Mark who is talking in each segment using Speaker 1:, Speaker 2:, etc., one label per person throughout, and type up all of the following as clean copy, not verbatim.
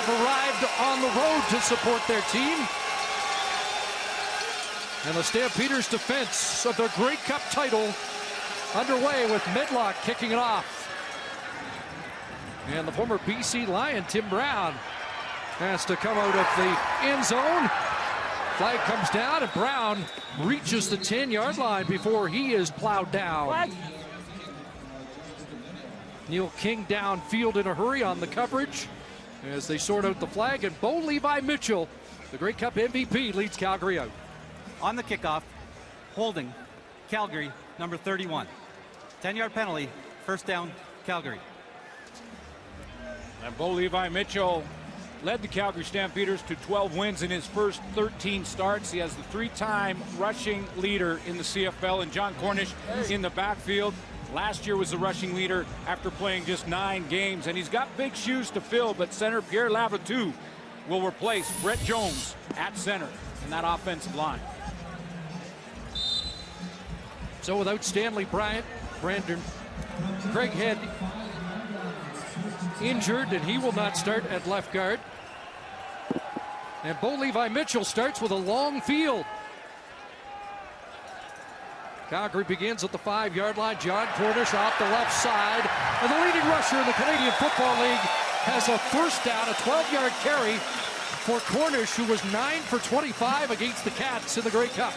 Speaker 1: have arrived on the road to support their team. And the Stampeders' defense of their Grey Cup title underway with Medlock kicking it off. And the former BC Lion, Tim Brown, has to come out of the end zone. Flag comes down, and Brown reaches the 10-yard line before he is plowed down. Flag. Neil King downfield in a hurry on the coverage as they sort out the flag, and Bo Levi Mitchell, the Grey Cup MVP, leads Calgary out.
Speaker 2: On the kickoff, holding Calgary, number 31. 10-yard penalty, first down, Calgary.
Speaker 3: And Bo Levi Mitchell led the Calgary Stampeders to 12 wins in his first 13 starts. He has the three-time rushing leader in the CFL, and John Cornish in the backfield. Last year was the rushing leader after playing just 9 games, and he's got big shoes to fill, but center Pierre Lavertu will replace Brett Jones at center in that offensive line.
Speaker 1: So without Stanley Brandon, Craig Head injured, and he will not start at left guard. And Bo Levi Mitchell starts with a long field. Calgary begins at the 5-yard line. John Cornish off the left side. And the leading rusher in the Canadian Football League has a first down, a 12-yard carry for Cornish, who was 9 for 25 against the Cats in the Grey Cup.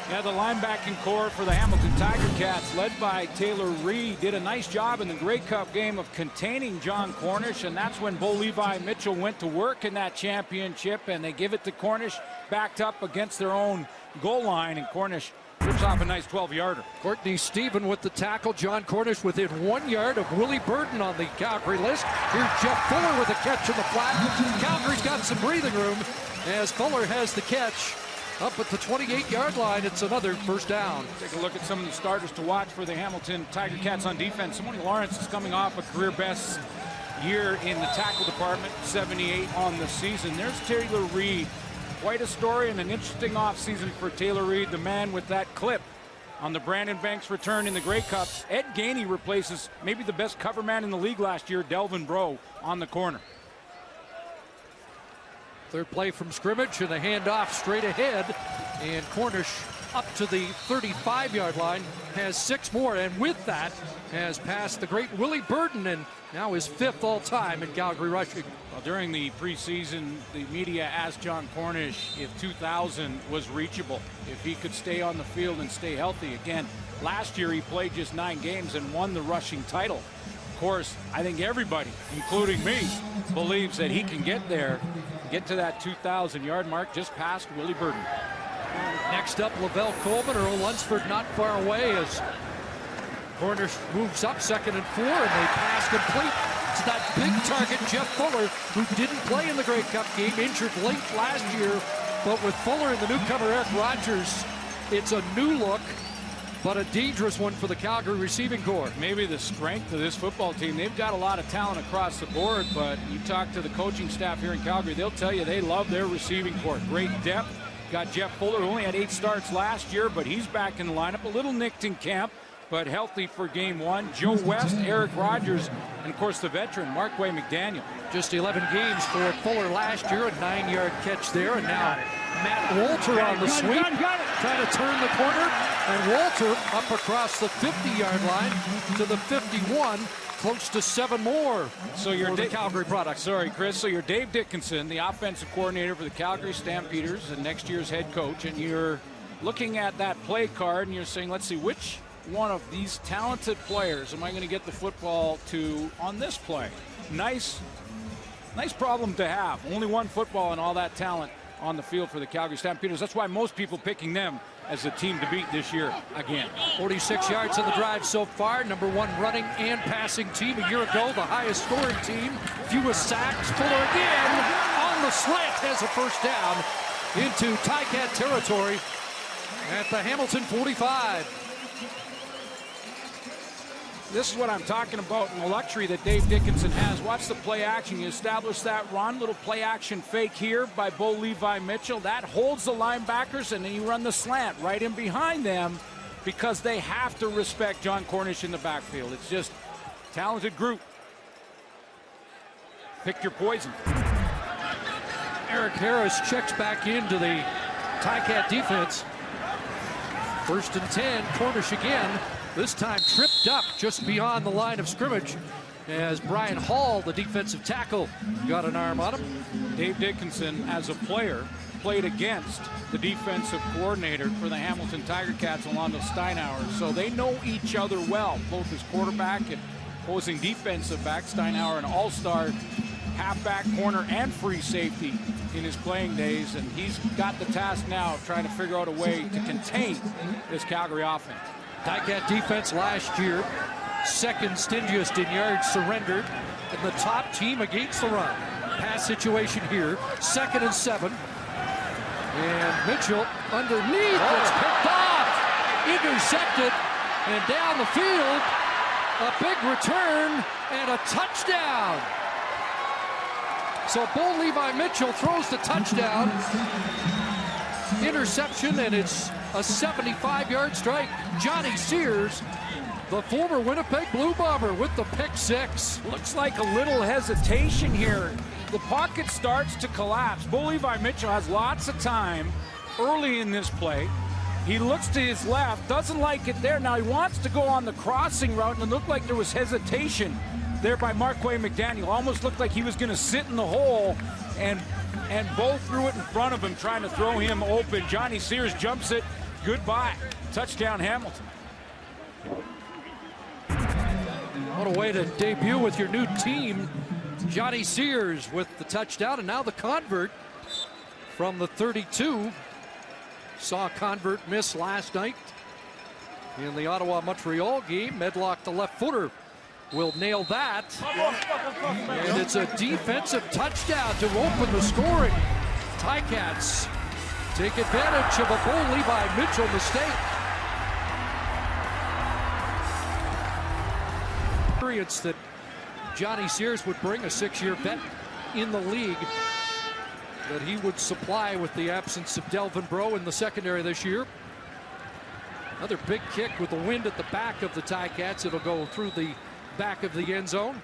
Speaker 3: Yeah, the linebacking core for the Hamilton Tiger Cats, led by Taylor Reed, did a nice job in the Grey Cup game of containing John Cornish, and that's when Bo Levi Mitchell went to work in that championship, and they give it to Cornish, backed up against their own goal line, and Cornish rips off a nice 12-yarder.
Speaker 1: Courtney Stephen with the tackle. John Cornish within 1 yard of Willie Burden on the Calgary list. Here's Jeff Fuller with a catch in the flat. Calgary's got some breathing room as Fuller has the catch. Up at the 28-yard line, it's another first down.
Speaker 3: Take a look at some of the starters to watch for the Hamilton Tiger Cats on defense. Simone Lawrence is coming off a career best year in the tackle department, 78 on the season. There's Taylor Reed. Quite a story and an interesting offseason for Taylor Reed, the man with that clip on the Brandon Banks return in the Grey Cup. Ed Gainey replaces maybe the best cover man in the league last year, Delvin Breaux, on the corner.
Speaker 1: Third play from scrimmage and a handoff straight ahead, and Cornish up to the 35-yard line, has 6 more, and with that has passed the great Willie Burden, and now is 5th all-time in Calgary rushing.
Speaker 3: Well, during the preseason, the media asked John Cornish if 2,000 was reachable, if he could stay on the field and stay healthy. Again, last year he played just 9 games and won the rushing title. Of course, I think everybody, including me, believes that he can get there, get to that 2,000-yard mark just past Willie Burden.
Speaker 1: Next up, Lavelle Coleman. Earl Lunsford not far away as Cornish moves up 2nd and 4, and they pass complete to that big target, Jeff Fuller, who didn't play in the Grey Cup game, injured late last year. But with Fuller and the newcomer Eric Rogers, it's a new look, but a dangerous one for the Calgary receiving corps.
Speaker 3: Maybe the strength of this football team, they've got a lot of talent across the board, but you talk to the coaching staff here in Calgary, they'll tell you they love their receiving corps. Great depth. Got Jeff Fuller, who only had 8 starts last year, but he's back in the lineup. A little nicked in camp, but healthy for game 1. Joe West, Eric Rogers, and of course the veteran, Markway McDaniel.
Speaker 1: Just 11 games for Fuller last year, a 9-yard catch there, and now Matt Walter on the sweep, trying to turn the corner, and Walter up across the 50-yard line to the 51, close to 7 more.
Speaker 3: So your
Speaker 1: Calgary product.
Speaker 3: Sorry, Chris. So you're Dave Dickinson, the offensive coordinator for the Calgary Stampeders and next year's head coach, and you're looking at that play card and you're saying, let's see, which one of these talented players am I going to get the football to on this play? Nice problem to have. Only one football and all that talent on the field for the Calgary Stampeders. That's why most people picking them as the team to beat this year again.
Speaker 1: 46 yards in the drive so far. Number 1 running and passing team a year ago. The highest scoring team. Fewest sacks. Fuller again on the slant has a first down into Ticat territory at the Hamilton 45.
Speaker 3: This is what I'm talking about, and the luxury that Dave Dickinson has. Watch the play action. You establish that run, little play action fake here by Bo Levi Mitchell. That holds the linebackers, and then you run the slant right in behind them because they have to respect John Cornish in the backfield. It's just a talented group. Pick your poison.
Speaker 1: Eric Harris checks back into the Ticat defense. 1st and 10, Cornish again. This time tripped up just beyond the line of scrimmage as Brian Hall, the defensive tackle, got an arm on him.
Speaker 3: Dave Dickinson, as a player, played against the defensive coordinator for the Hamilton Tiger Cats, Alonzo Steinhauer. So they know each other well, both as quarterback and opposing defensive back. Steinhauer, an all-star halfback, corner, and free safety in his playing days. And he's got the task now of trying to figure out a way to contain this Calgary offense.
Speaker 1: Ticat defense last year, 2nd stingiest in yards surrendered, and the top team against the run. Pass situation here, 2nd and 7. And Mitchell underneath, it's picked off, intercepted, and down the field, a big return and a touchdown. So Bo Levi Mitchell throws the touchdown, interception, and it's a 75-yard strike. Johnny Sears, the former Winnipeg Blue Bomber, with the pick 6.
Speaker 3: Looks like a little hesitation here. The pocket starts to collapse. Bo Levi Mitchell has lots of time early in this play. He looks to his left, doesn't like it there. Now he wants to go on the crossing route, and it looked like there was hesitation there by Marquay McDaniel. Almost looked like he was going to sit in the hole, and Bo threw it in front of him, trying to throw him open. Johnny Sears jumps it. Goodbye. Touchdown, Hamilton.
Speaker 1: What a way to debut with your new team. Johnny Sears with the touchdown, and now the convert from the 32. Saw a convert miss last night in the Ottawa-Montreal game. Medlock, the left footer, will nail that. And it's a defensive touchdown to open the scoring. Ticats take advantage of a Bo Levi Mitchell mistake. Experience that Johnny Sears would bring, a 6-year vet in the league, that he would supply with the absence of Delvin Breaux in the secondary this year. Another big kick with the wind at the back of the Ticats. It'll go through the back of the end zone.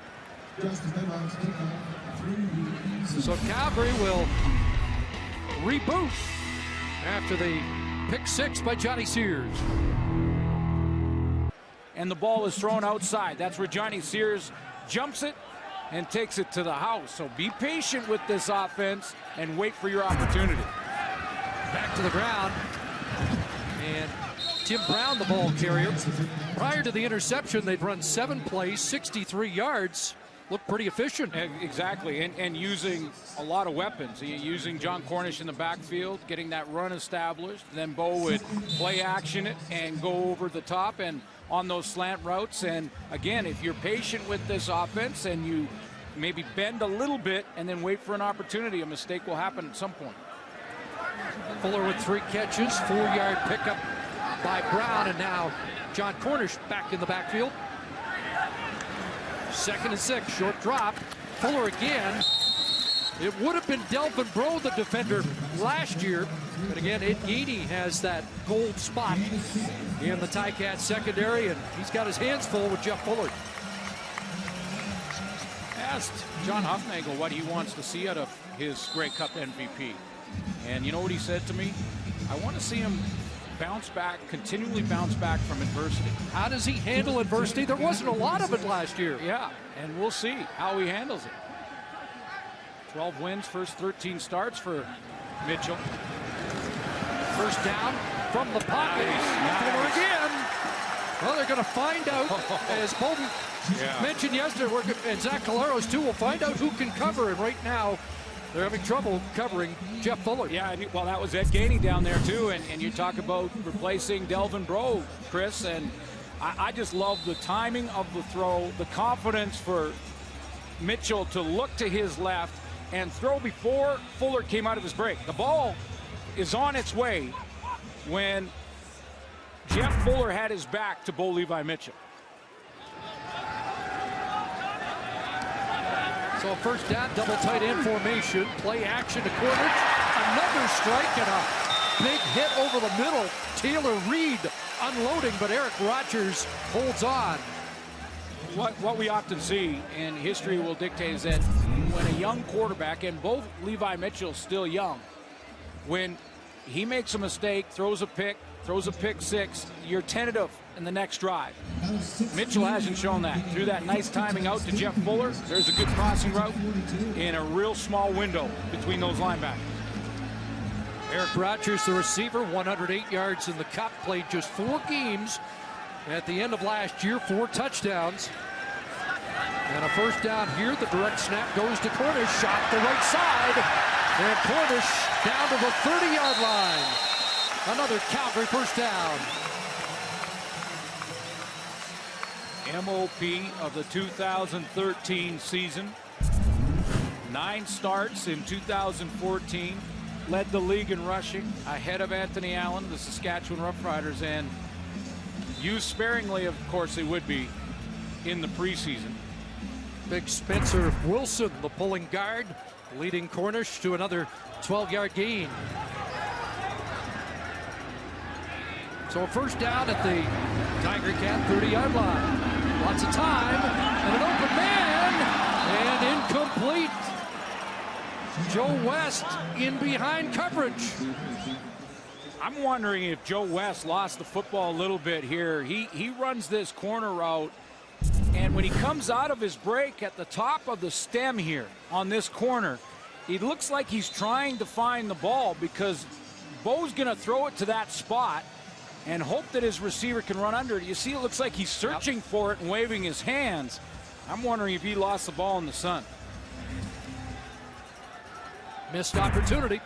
Speaker 1: So Calgary will reboot after the pick 6 by Johnny Sears.
Speaker 3: And the ball is thrown outside. That's where Johnny Sears jumps it and takes it to the house. So be patient with this offense and wait for your opportunity.
Speaker 1: Back to the ground. And Tim Brown, the ball carrier. Prior to the interception, they'd run 7 plays, 63 yards. Looked pretty efficient.
Speaker 3: Exactly, and using a lot of weapons. Using John Cornish in the backfield, getting that run established. Then Bo would play action it and go over the top and on those slant routes. And again, if you're patient with this offense and you maybe bend a little bit and then wait for an opportunity, a mistake will happen at some point.
Speaker 1: Fuller with 3 catches, 4-yard pickup by Brown, and now John Cornish back in the backfield. 2nd and 6, short drop. Fuller again. It would have been Delvin Breaux, the defender, last year. But again, Ed Gainey has that gold spot in the Ticat secondary, and he's got his hands full with Jeff Fuller.
Speaker 3: Asked John Huffnagel what he wants to see out of his Grey Cup MVP. And you know what he said to me? I want to see him bounce back, continually bounce back from adversity.
Speaker 1: How does he handle adversity? There wasn't a lot of it last year.
Speaker 3: Yeah, and we'll see how he handles it. 12 wins, first 13 starts for Mitchell.
Speaker 1: First down from the pocket. Fuller again. Well, they're going to find out, as Bolton mentioned yesterday, and Zach Calaros too, will find out who can cover. And right now, they're having trouble covering Jeff Fuller.
Speaker 3: Yeah, well, that was Ed Gainey down there, too. And you talk about replacing Delvin Breaux, Chris. And I just love the timing of the throw, the confidence for Mitchell to look to his left and throw before Fuller came out of his break. The ball is on its way when Jeff Fuller had his back to Bo Levi Mitchell.
Speaker 1: So first down, double tight end formation, play action to Cornish. Another strike and a big hit over the middle. Taylor Reed unloading, but Eric Rogers holds on.
Speaker 3: what we often see, and history will dictate, is that when a young quarterback, and both Levi Mitchell's still young, when he makes a mistake, throws a pick six, you're tentative in the next drive. Mitchell hasn't shown that. Through that nice timing out to Jeff Fuller, there's a good crossing route in a real small window between those linebackers.
Speaker 1: Eric Rogers, the receiver, 108 yards in the Cup, played just 4 games at the end of last year, 4 touchdowns. And a first down here. The direct snap goes to Cornish, shot the right side. And Cornish down to the 30-yard line. Another Calgary first down.
Speaker 3: MOP of the 2013 season. 9 starts in 2014. Led the league in rushing, ahead of Anthony Allen, the Saskatchewan Roughriders, and used sparingly, of course, they would be in the preseason.
Speaker 1: Big Spencer Wilson, the pulling guard, leading Cornish to another 12-yard gain. So a first down at the Tiger Cat 30-yard line. Lots of time, and an open man, and incomplete. Joe West in behind coverage.
Speaker 3: I'm wondering if Joe West lost the football a little bit here. He runs this corner route, and when he comes out of his break at the top of the stem here on this corner, it looks like he's trying to find the ball, because Bo's going to throw it to that spot and hope that his receiver can run under it. You see, it looks like he's searching for it and waving his hands. I'm wondering if he lost the ball in the sun.
Speaker 1: Missed opportunity.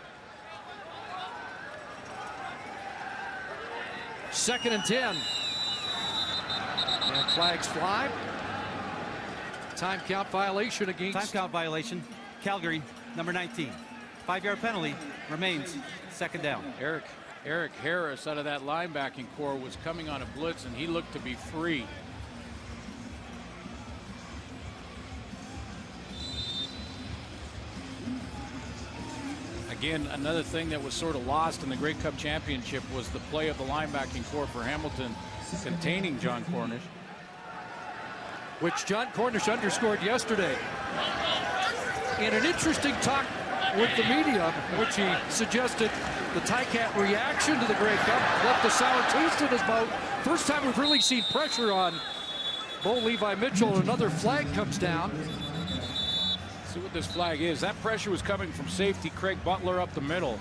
Speaker 1: 2nd and 10. And flags fly. Time count violation against.
Speaker 2: Time count violation. Calgary, number 19. 5-yard penalty remains 2nd down.
Speaker 3: Eric Harris out of that linebacking core was coming on a blitz, and he looked to be free. Again, another thing that was sort of lost in the Grey Cup Championship was the play of the linebacking core for Hamilton containing John Cornish.
Speaker 1: Which John Cornish underscored yesterday. In an interesting talk with the media, in which he suggested the Ticat reaction to the Grey Cup left a sour taste in his mouth. First time we've really seen pressure on Bo Levi Mitchell. Another flag comes down.
Speaker 3: See what this flag is. That pressure was coming from safety Craig Butler up the middle.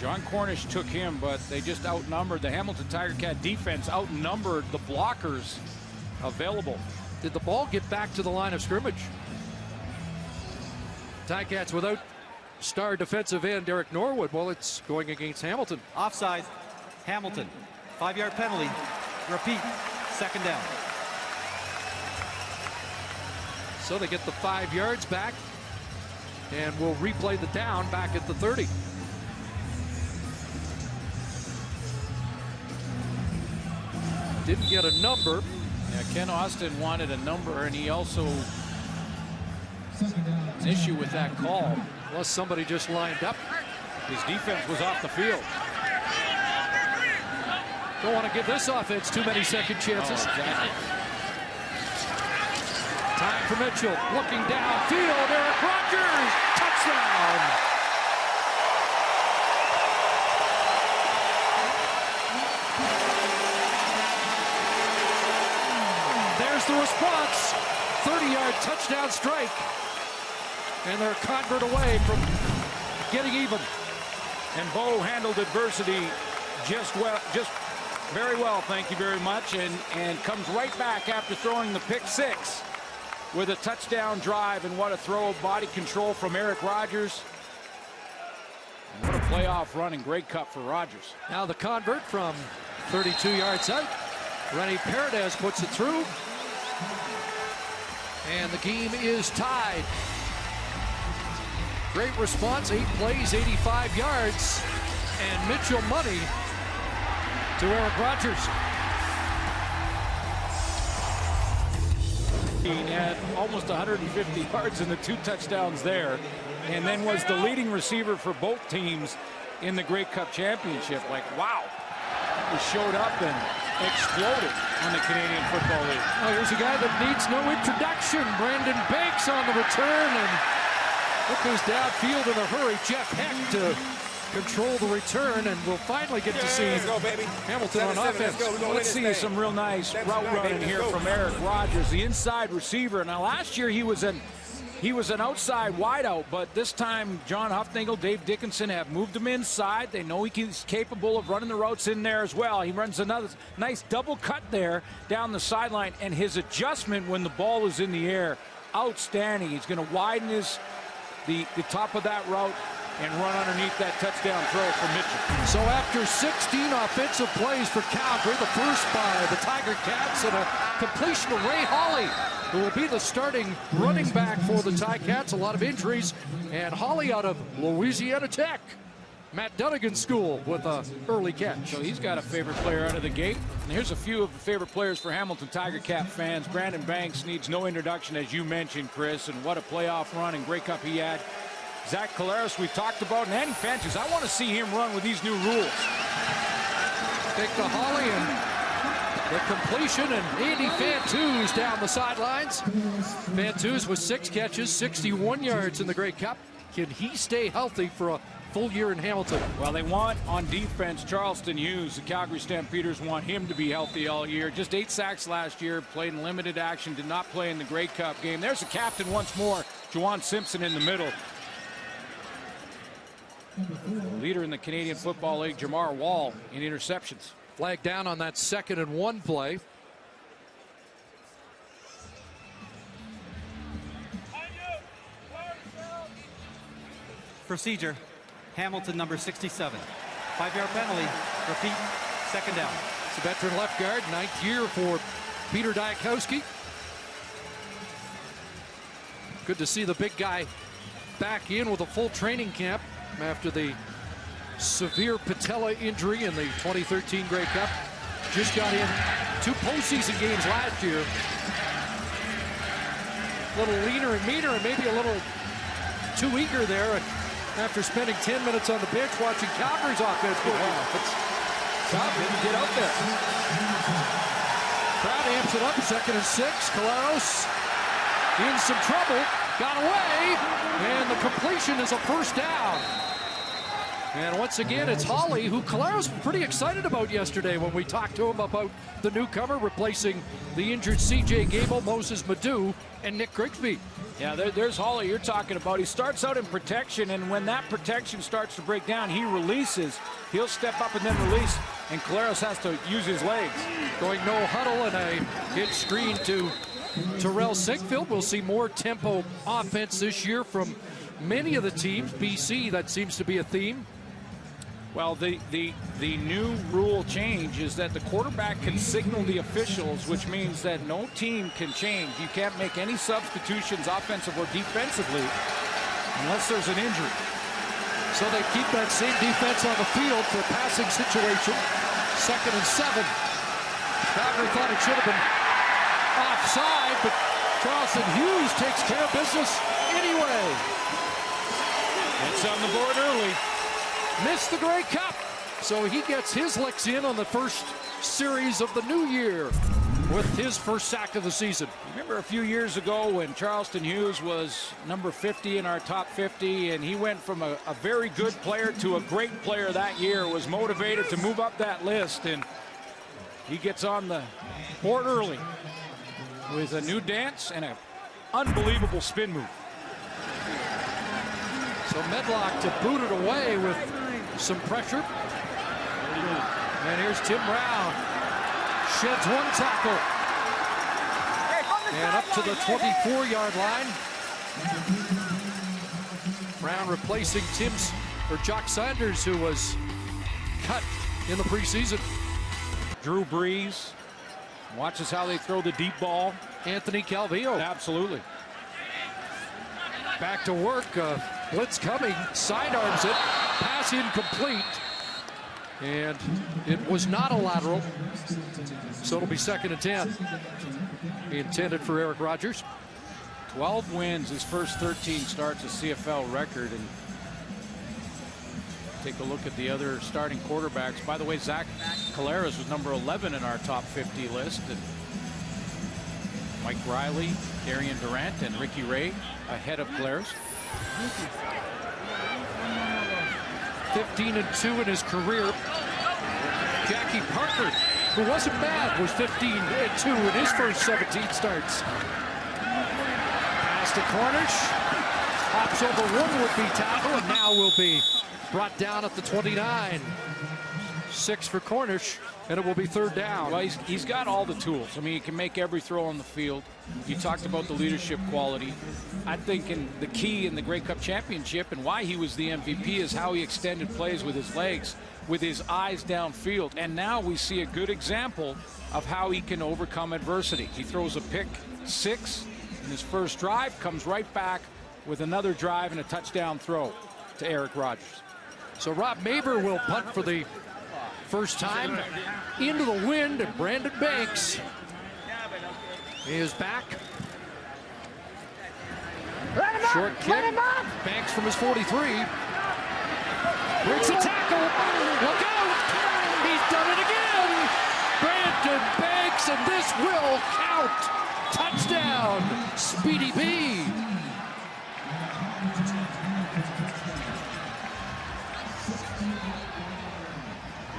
Speaker 3: John Cornish took him, but they just outnumbered. The Hamilton Tiger Cat defense outnumbered the blockers available.
Speaker 1: Did the ball get back to the line of scrimmage? Ticats without star defensive end Eric Norwood. Well, it's going against Hamilton.
Speaker 2: Offside, Hamilton. 5-yard penalty. Repeat, 2nd down.
Speaker 1: So they get the 5 yards back, and we'll replay the down back at the 30. Didn't get a number.
Speaker 3: Yeah, Ken Austin wanted a number, and he also an issue with that call.
Speaker 1: Unless somebody just lined up.
Speaker 3: His defense was off the field.
Speaker 1: Don't want to give this offense too many second chances.
Speaker 3: Oh, exactly.
Speaker 1: Time for Mitchell, looking downfield. Eric Rogers, touchdown. There's the response. 30-yard touchdown strike. And they're a convert away from getting even.
Speaker 3: And Bo handled adversity just very well, thank you very much, and comes right back after throwing the pick six with a touchdown drive. And what a throw of body control from Eric Rogers. And what a playoff run in Grey Cup for Rogers.
Speaker 1: Now the convert from 32 yards out. Rennie Paredes puts it through. And the game is tied. Great response, 8 plays, 85 yards. And Mitchell money to Eric Rogers.
Speaker 3: He had almost 150 yards in the 2 touchdowns there, and then was the leading receiver for both teams in the Grey Cup Championship. Like, wow. He showed up exploded on the Canadian Football League.
Speaker 1: Oh, here's a guy that needs no introduction. Brandon Banks on the return, and look who's downfield in a hurry. Jeff Heck to control the return, and we'll finally get to see Hamilton on offense.
Speaker 3: Let's see some real nice route running here from Eric Rogers, the inside receiver. Now, last year he was an outside wideout, but this time John Huffnagel, Dave Dickinson have moved him inside. They know he's capable of running the routes in there as well. He runs another nice double cut there down the sideline, and his adjustment when the ball is in the air, outstanding. He's going to widen the top of that route and run underneath that touchdown throw for Mitchell.
Speaker 1: So after 16 offensive plays for Calgary, the first by the Tiger Cats, and a completion of Ray Hawley, who will be the starting running back for the Ticats. A lot of injuries, and Hawley out of Louisiana Tech, Matt Dunnigan's school, with an early catch.
Speaker 3: So he's got a favorite player out of the gate. And here's a few of the favorite players for Hamilton Tiger Cat fans. Brandon Banks needs no introduction, as you mentioned, Chris, and what a playoff run and Grey Cup he had. Zach Collaros, we talked about, and Andy Fanches. I want to see him run with these new rules.
Speaker 1: Take the Hawley and the completion, and Andy Fantus down the sidelines. Fantus with 6 catches, 61 yards in the Grey Cup. Can he stay healthy for a full year in Hamilton?
Speaker 3: Well, they want on defense Charleston Hughes. The Calgary Stampeders want him to be healthy all year. Just 8 sacks last year, played in limited action, did not play in the Grey Cup game. There's the captain once more, Juwan Simpson in the middle. Leader in the Canadian Football League, Jamar Wall, in interceptions.
Speaker 1: Flag down on that 2nd and 1 play.
Speaker 2: Procedure, Hamilton number 67. 5-yard penalty, repeat, 2nd down.
Speaker 1: It's a veteran left guard, 9th year for Peter Diakowski. Good to see the big guy back in with a full training camp after the severe patella injury in the 2013 Grey Cup. Just got in 2 postseason games last year. A little leaner and meaner, and maybe a little too eager there after spending 10 minutes on the bench watching Calgary's offense.
Speaker 3: It's tough to get out there.
Speaker 1: Crowd amps it up, 2nd and 6. Collaros in some trouble, got away, and the completion is a first down. And once again, it's Hawley, who Collaros was pretty excited about yesterday when we talked to him about the newcomer replacing the injured C.J. Gable, Moses Madu, and Nick Grigsby.
Speaker 3: Yeah, there's Hawley you're talking about. He starts out in protection, and when that protection starts to break down, he releases. He'll step up and then release, and Collaros has to use his legs.
Speaker 1: Going no huddle and a hit screen to Terrell Sinkfield. We'll see more tempo offense this year from many of the teams. BC, that seems to be a theme.
Speaker 3: Well, the new rule change is that the quarterback can signal the officials, which means that no team can change. You can't make any substitutions, offensive or defensively, unless there's an injury.
Speaker 1: So they keep that same defense on the field for a passing situation. 2nd and 7. Calgary thought it should have been offside, but Charleston Hughes takes care of business anyway.
Speaker 3: It's on the board early.
Speaker 1: Missed the Grey Cup, so he gets his licks in on the first series of the new year with his first sack of the season.
Speaker 3: Remember a few years ago when Charleston Hughes was number 50 in our top 50, and he went from a very good player to a great player that year, was motivated to move up that list, and he gets on the board early with a new dance and an unbelievable spin move.
Speaker 1: So Medlock to boot it away with some pressure. And here's Tim Brown. Sheds 1 tackle. And up to the 24-yard line. Brown replacing Jock Sanders, who was cut in the preseason.
Speaker 3: Drew Brees watches how they throw the deep ball.
Speaker 1: Anthony Calvillo.
Speaker 3: Absolutely.
Speaker 1: Back to work. Blitz coming. Sidearms it. Pass incomplete. And it was not a lateral. So it'll be 2nd and 10. Intended for Eric Rogers.
Speaker 3: 12 wins, his first 13 starts, a CFL record. And take a look at the other starting quarterbacks. By the way, Zach Collaros was number 11 in our top 50 list. And Mike Riley, Darian Durant, and Ricky Ray ahead of Collaros.
Speaker 1: 15-2 in his career. Jackie Parker, who wasn't bad, was 15-2 in his first 17 starts. Pass to Cornish. Hops over one would-be tackle, and now will be brought down at the 29. 6 for Cornish, and it will be 3rd down.
Speaker 3: Well, he's got all the tools. I mean, he can make every throw on the field. You talked about the leadership quality. I think the key in the Grey Cup championship and why he was the MVP is how he extended plays with his legs, with his eyes downfield. And now we see a good example of how he can overcome adversity. He throws a pick 6 in his first drive, comes right back with another drive and a touchdown throw to Eric Rogers.
Speaker 1: So Rob Maber will punt for the first time into the wind, and Brandon Banks is back. Short kick. Banks from his 43. Breaks a tackle. Look out! He's done it again! Brandon Banks, and this will count. Touchdown, Speedy B.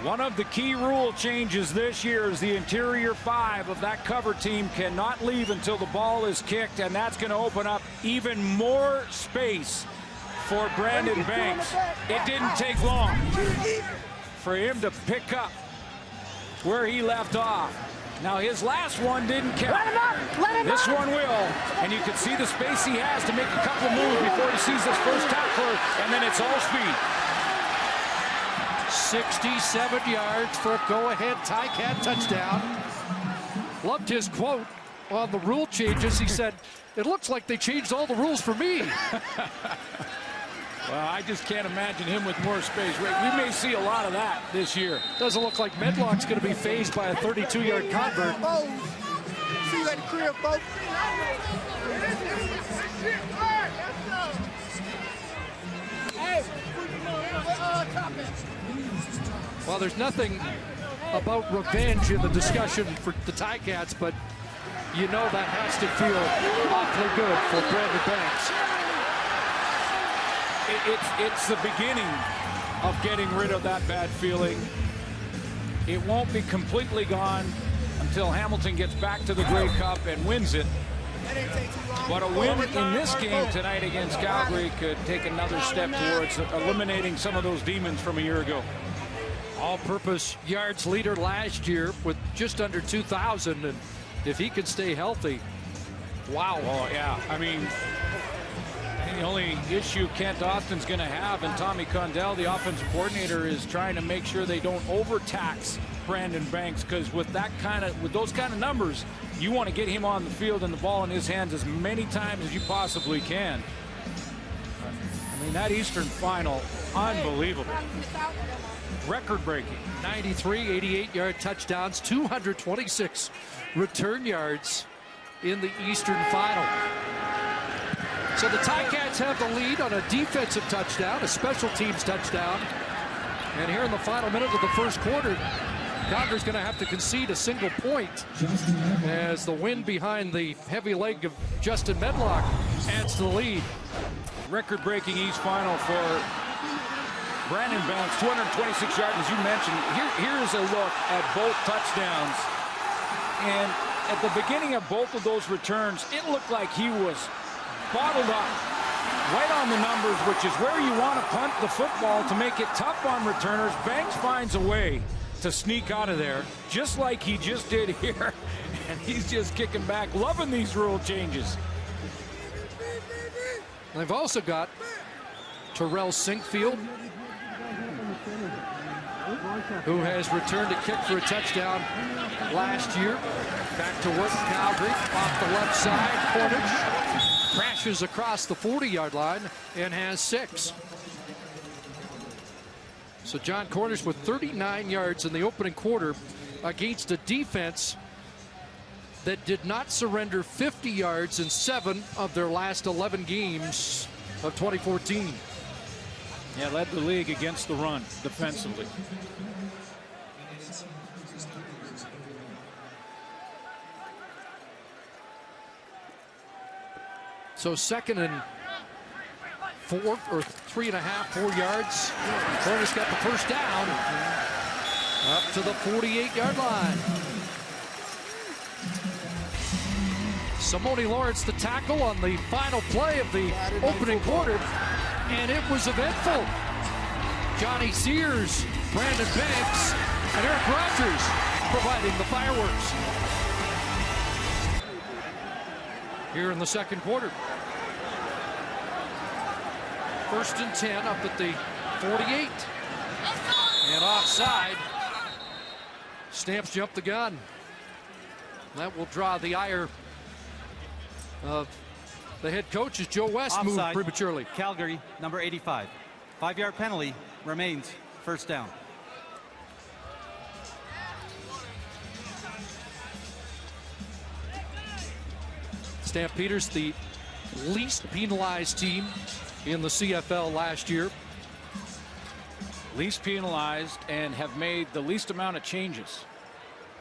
Speaker 3: One of the key rule changes this year is the interior 5 of that cover team cannot leave until the ball is kicked, and that's going to open up even more space for Brandon Banks. It didn't take long for him to pick up where he left off. Now, his last one didn't count. This one will, and you can see the space he has to make a couple moves before he sees this first tackler, and then it's all speed.
Speaker 1: 67 yards for a go-ahead Ticat touchdown. Loved his quote on the rule changes. He said, "It looks like they changed all the rules for me."
Speaker 3: Well, I just can't imagine him with more space. We may see a lot of that this year.
Speaker 1: Doesn't look like Medlock's going to be phased by a 32-yard convert.
Speaker 4: See you at the crib, folks.
Speaker 1: Well, there's nothing about revenge in the discussion for the Ticats, but you know that has to feel awfully good for Brandon Banks.
Speaker 3: It's the beginning of getting rid of that bad feeling. It won't be completely gone until Hamilton gets back to the Grey Cup and wins it. But a win in this game tonight against Calgary could take another step towards eliminating some of those demons from a year ago.
Speaker 1: All-purpose yards leader last year with just under 2,000, and if he can stay healthy, wow.
Speaker 3: Oh, yeah. I mean, the only issue Kent Austin's going to have, and Tommy Condell, the offensive coordinator, is trying to make sure they don't overtax Brandon Banks, because with those kind of numbers, you want to get him on the field and the ball in his hands as many times as you possibly can. I mean, that Eastern final, unbelievable. Record-breaking.
Speaker 1: 93 88-yard touchdowns, 226 return yards in the Eastern final. So the Ticats have the lead on a defensive touchdown, a special teams touchdown. And here in the final minute of the first quarter, Calgary's going to have to concede a single point as the wind behind the heavy leg of Justin Medlock adds to the lead.
Speaker 3: Record-breaking East final for Brandon Banks, 226 yards, as you mentioned. Here's a look at both touchdowns. And at the beginning of both of those returns, it looked like he was bottled up right on the numbers, which is where you want to punt the football to make it tough on returners. Banks finds a way to sneak out of there, just like he just did here. And he's just kicking back, loving these rule changes.
Speaker 1: They've also got Terrell Sinkfield, who has returned a kick for a touchdown last year. Back to work, Calgary, off the left side. Cornish crashes across the 40-yard line and has 6. So John Cornish with 39 yards in the opening quarter against a defense that did not surrender 50 yards in 7 of their last 11 games of 2014.
Speaker 3: Yeah, led the league against the run defensively.
Speaker 1: So 2nd and 4 or 3.5, 4 yards. Hornets got the first down up to the 48-yard line. Simone Lawrence the tackle on the final play of the opening quarter, and it was eventful. Johnny Sears, Brandon Banks, and Eric Rogers providing the fireworks here in the second quarter. 1st and 10 up at the 48. And offside. Stamps jumped the gun. That will draw the ire of the head coach as Joe West
Speaker 2: Offside.
Speaker 1: moved prematurely.
Speaker 2: Calgary, number 85. 5-yard penalty remains first down.
Speaker 1: Stampeders, the least penalized team in the CFL last year.
Speaker 3: Least penalized and have made the least amount of changes.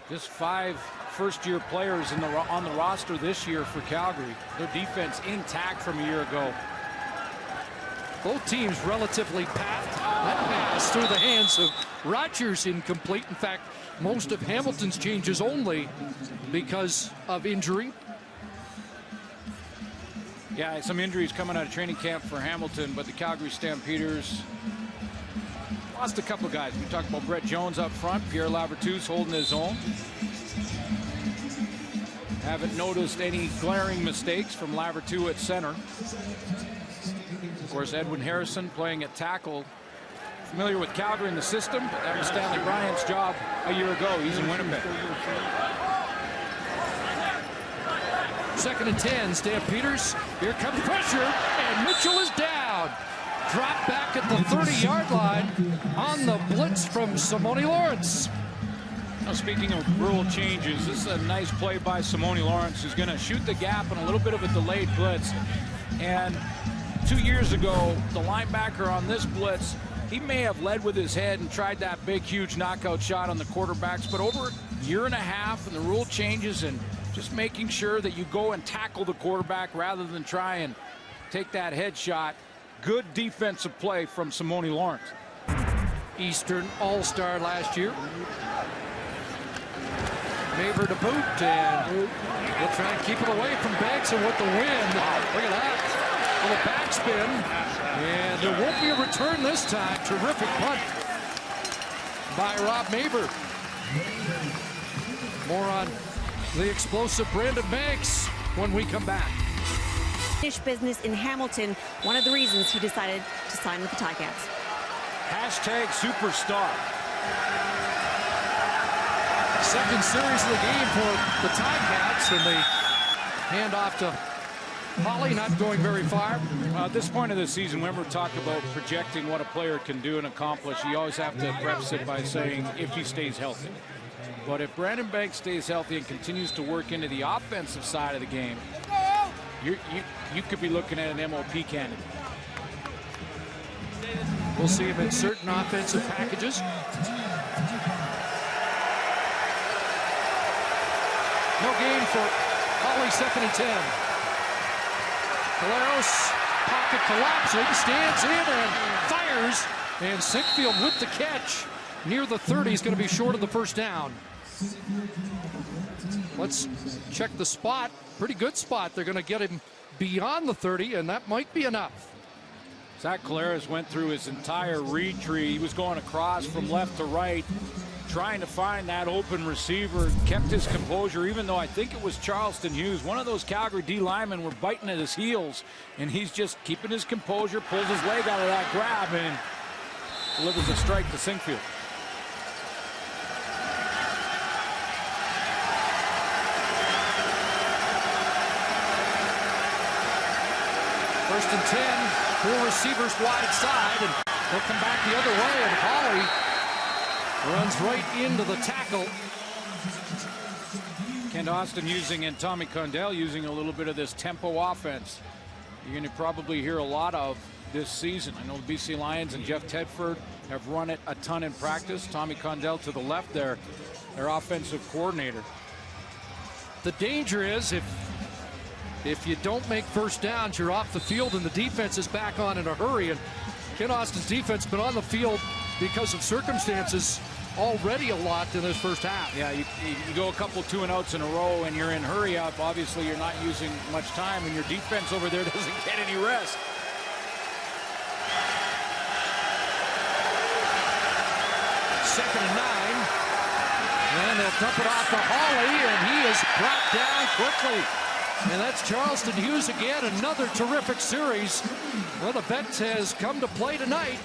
Speaker 3: Just 5 first-year players on the roster this year for Calgary. Their defense intact from a year ago.
Speaker 1: Both teams relatively packed. That pass through the hands of Rogers incomplete. In fact, most of Hamilton's changes only because of injury.
Speaker 3: Yeah, some injuries coming out of training camp for Hamilton, but the Calgary Stampeders lost a couple of guys. We talked about Brett Jones up front. Pierre Lavertou's holding his own. Haven't noticed any glaring mistakes from Lavertou at center. Of course, Edwin Harrison playing at tackle. Familiar with Calgary in the system, but that was Stanley Bryant's job a year ago. He's in Winnipeg.
Speaker 1: 2nd and 10, Stampeders. Here comes pressure, and Mitchell is down. Dropped back at the 30-yard line on the blitz from Simone Lawrence.
Speaker 3: Now, speaking of rule changes, this is a nice play by Simone Lawrence, who's going to shoot the gap on a little bit of a delayed blitz. And 2 years ago, the linebacker on this blitz, he may have led with his head and tried that big, huge knockout shot on the quarterbacks, but over a year and a half, and the rule changes, and just making sure that you go and tackle the quarterback rather than try and take that headshot. Good defensive play from Simone Lawrence.
Speaker 1: Eastern All-Star last year. Maver to boot, and we'll try and keep it away from Banks, and with the wind, look at that, with a backspin, and there won't be a return this time. Terrific punt by Rob Maver. More on the explosive Brandon Banks when we come back.
Speaker 5: Finish business in Hamilton, one of the reasons he decided to sign with the Ticats.
Speaker 3: Hashtag superstar.
Speaker 1: Second series of the game for the Ticats, and the handoff to Holly not going very far.
Speaker 3: At this point of the season, whenever we talk about projecting what a player can do and accomplish, you always have to preface it by saying if he stays healthy. But if Brandon Banks stays healthy and continues to work into the offensive side of the game, you could be looking at an MOP candidate.
Speaker 1: We'll see him in certain offensive packages. No gain for Holly, 2nd and 10. Caleros, pocket collapsing, stands in and fires, and Sinkfield with the catch near the 30 is going to be short of the first down. Let's check the spot. Pretty good spot. They're going to get him beyond the 30, and that might be enough.
Speaker 3: Zach Caleras went through his entire read tree. He was going across from left to right, trying to find that open receiver, kept his composure, even though I think it was Charleston Hughes. One of those Calgary D linemen were biting at his heels, and he's just keeping his composure, pulls his leg out of that grab, and delivers a strike to Sinkfield.
Speaker 1: First and 10, 4 receivers wide side, and they'll come back the other way, and Holly runs right into the tackle.
Speaker 3: Kent Austin using and Tommy Condell using a little bit of this tempo offense. You're going to probably hear a lot of this season. I know the BC Lions and Jeff Tedford have run it a ton in practice. Tommy Condell to the left there, their offensive coordinator.
Speaker 1: The danger is if you don't make first downs, you're off the field and the defense is back on in a hurry. And Ken Austin's defense been on the field because of circumstances already a lot in this first half.
Speaker 3: Yeah, you go a couple 2-and-outs in a row and you're in hurry up. Obviously, you're not using much time, and your defense over there doesn't get any rest.
Speaker 1: Second and 9. And they'll dump it off to Hawley, and he is brought down quickly. And that's Charleston Hughes again, another terrific series. Well, the vet has come to play tonight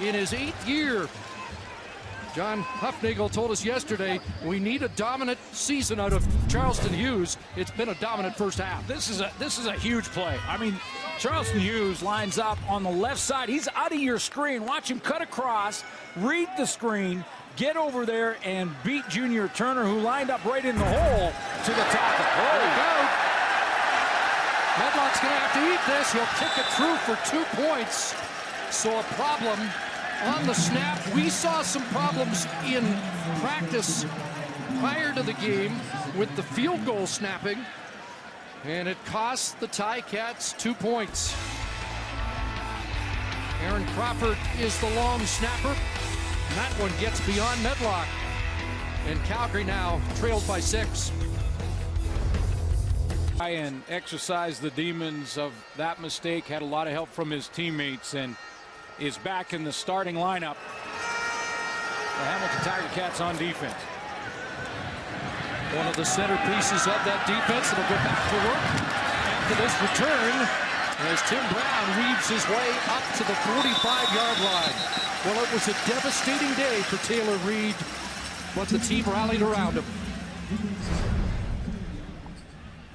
Speaker 1: in his 8th year. John Huffnagel told us yesterday we need a dominant season out of Charleston Hughes. It's been a dominant first half.
Speaker 3: This is a huge play. I mean, Charleston Hughes lines up on the left side. He's out of your screen. Watch him cut across, read the screen, get over there, and beat Junior Turner, who lined up right in the hole, to the tackle.
Speaker 1: There we go. Medlock's going to have to eat this. He'll kick it through for 2 points. So a problem on the snap. We saw some problems in practice prior to the game with the field goal snapping, and it cost the Ticats 2 points. Aaron Crawford is the long snapper, and that one gets beyond Medlock. And Calgary now trailed by 6.
Speaker 3: And exercised the demons of that mistake, had a lot of help from his teammates, and is back in the starting lineup. The Hamilton Tiger Cats on defense.
Speaker 1: One of the centerpieces of that defense that'll go back to work after this return as Tim Brown weaves his way up to the 45-yard line. Well, it was a devastating day for Taylor Reed, but the team rallied around him.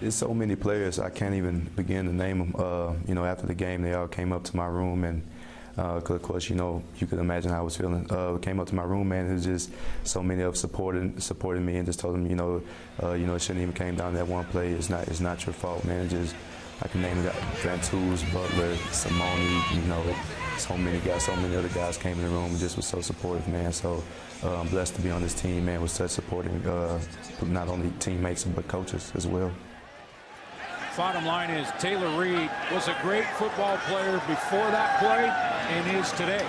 Speaker 6: There's so many players, I can't even begin to name them. You know, after the game, they all came up to my room, and of course, you know, you could imagine how I was feeling. Came up to my room, man. It was just so many of supporting me, and just told them, you know, it shouldn't even came down to that one play. It's not your fault, man. It just, I can name it, Ventus, Butler, Simone, you know, so many guys, so many other guys came in the room and just was so supportive, man. So I'm blessed to be on this team, man, with such supporting, not only teammates but coaches as well.
Speaker 3: Bottom line is Taylor Reed was a great football player before that play and is today.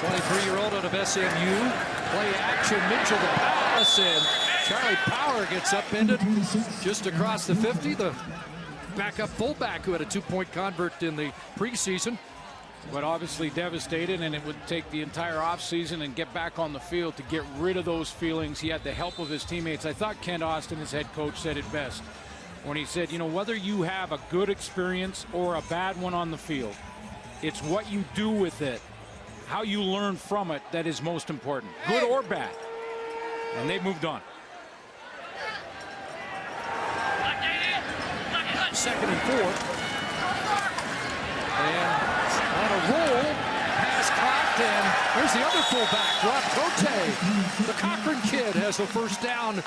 Speaker 1: 23-year-old out of SMU. Play action, Mitchell the pass, and Charlie Power gets upended just across the 50. The backup fullback who had a 2-point convert in the preseason.
Speaker 3: But obviously devastated, and it would take the entire offseason and get back on the field to get rid of those feelings. He had the help of his teammates. I thought Ken Austin, his head coach, said it best when he said, you know, whether you have a good experience or a bad one on the field, it's what you do with it, how you learn from it, that is most important, good or bad. And they moved on.
Speaker 1: 2nd and 4. And on a roll, pass caught, and there's the other fullback, Rob Cote. The Cochran kid has the first down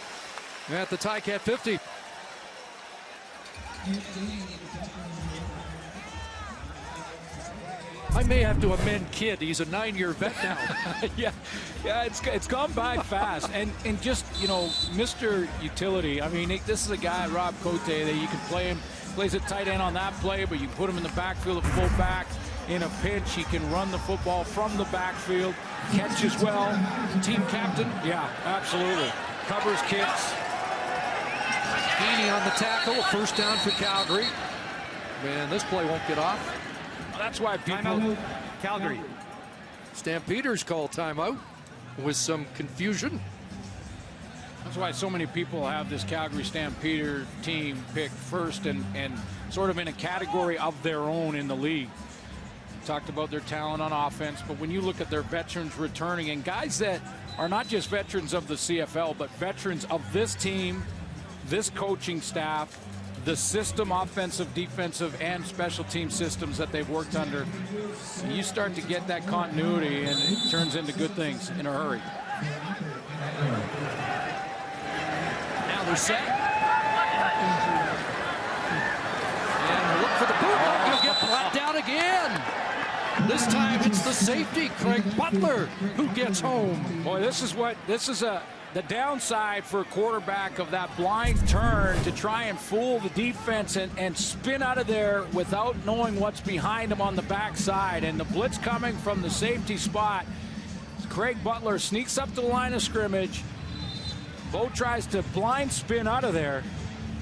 Speaker 1: at the Ticat 50. I may have to amend kid. He's a 9-year vet now.
Speaker 3: yeah, it's gone by fast. And just, you know, Mr. Utility. I mean, this is a guy, Rob Cote, that you can play him. Plays at tight end on that play, but you can put him in the backfield of full back. In a pinch, he can run the football from the backfield, catch as well.
Speaker 1: Team captain.
Speaker 3: Yeah, absolutely. Covers kicks.
Speaker 1: Heaney on the tackle, first down for Calgary. Man, this play won't get off.
Speaker 3: Well, that's why people...
Speaker 2: Timeout, Calgary.
Speaker 1: Stampeders call timeout with some confusion.
Speaker 3: That's why so many people have this Calgary Stampeder team picked first and sort of in a category of their own in the league. Talked about their talent on offense, but when you look at their veterans returning and guys that are not just veterans of the CFL, but veterans of this team, this coaching staff, the system, offensive, defensive, and special team systems that they've worked under, you start to get that continuity, and it turns into good things in a hurry.
Speaker 1: Now they're set. And look for the boot. He'll get brought down again. This time it's the safety, Craig Butler, who gets home.
Speaker 3: Boy, this is the downside for a quarterback of that blind turn to try and fool the defense and spin out of there without knowing what's behind him on the backside. And the blitz coming from the safety spot. Craig Butler sneaks up to the line of scrimmage. Bo tries to blind spin out of there,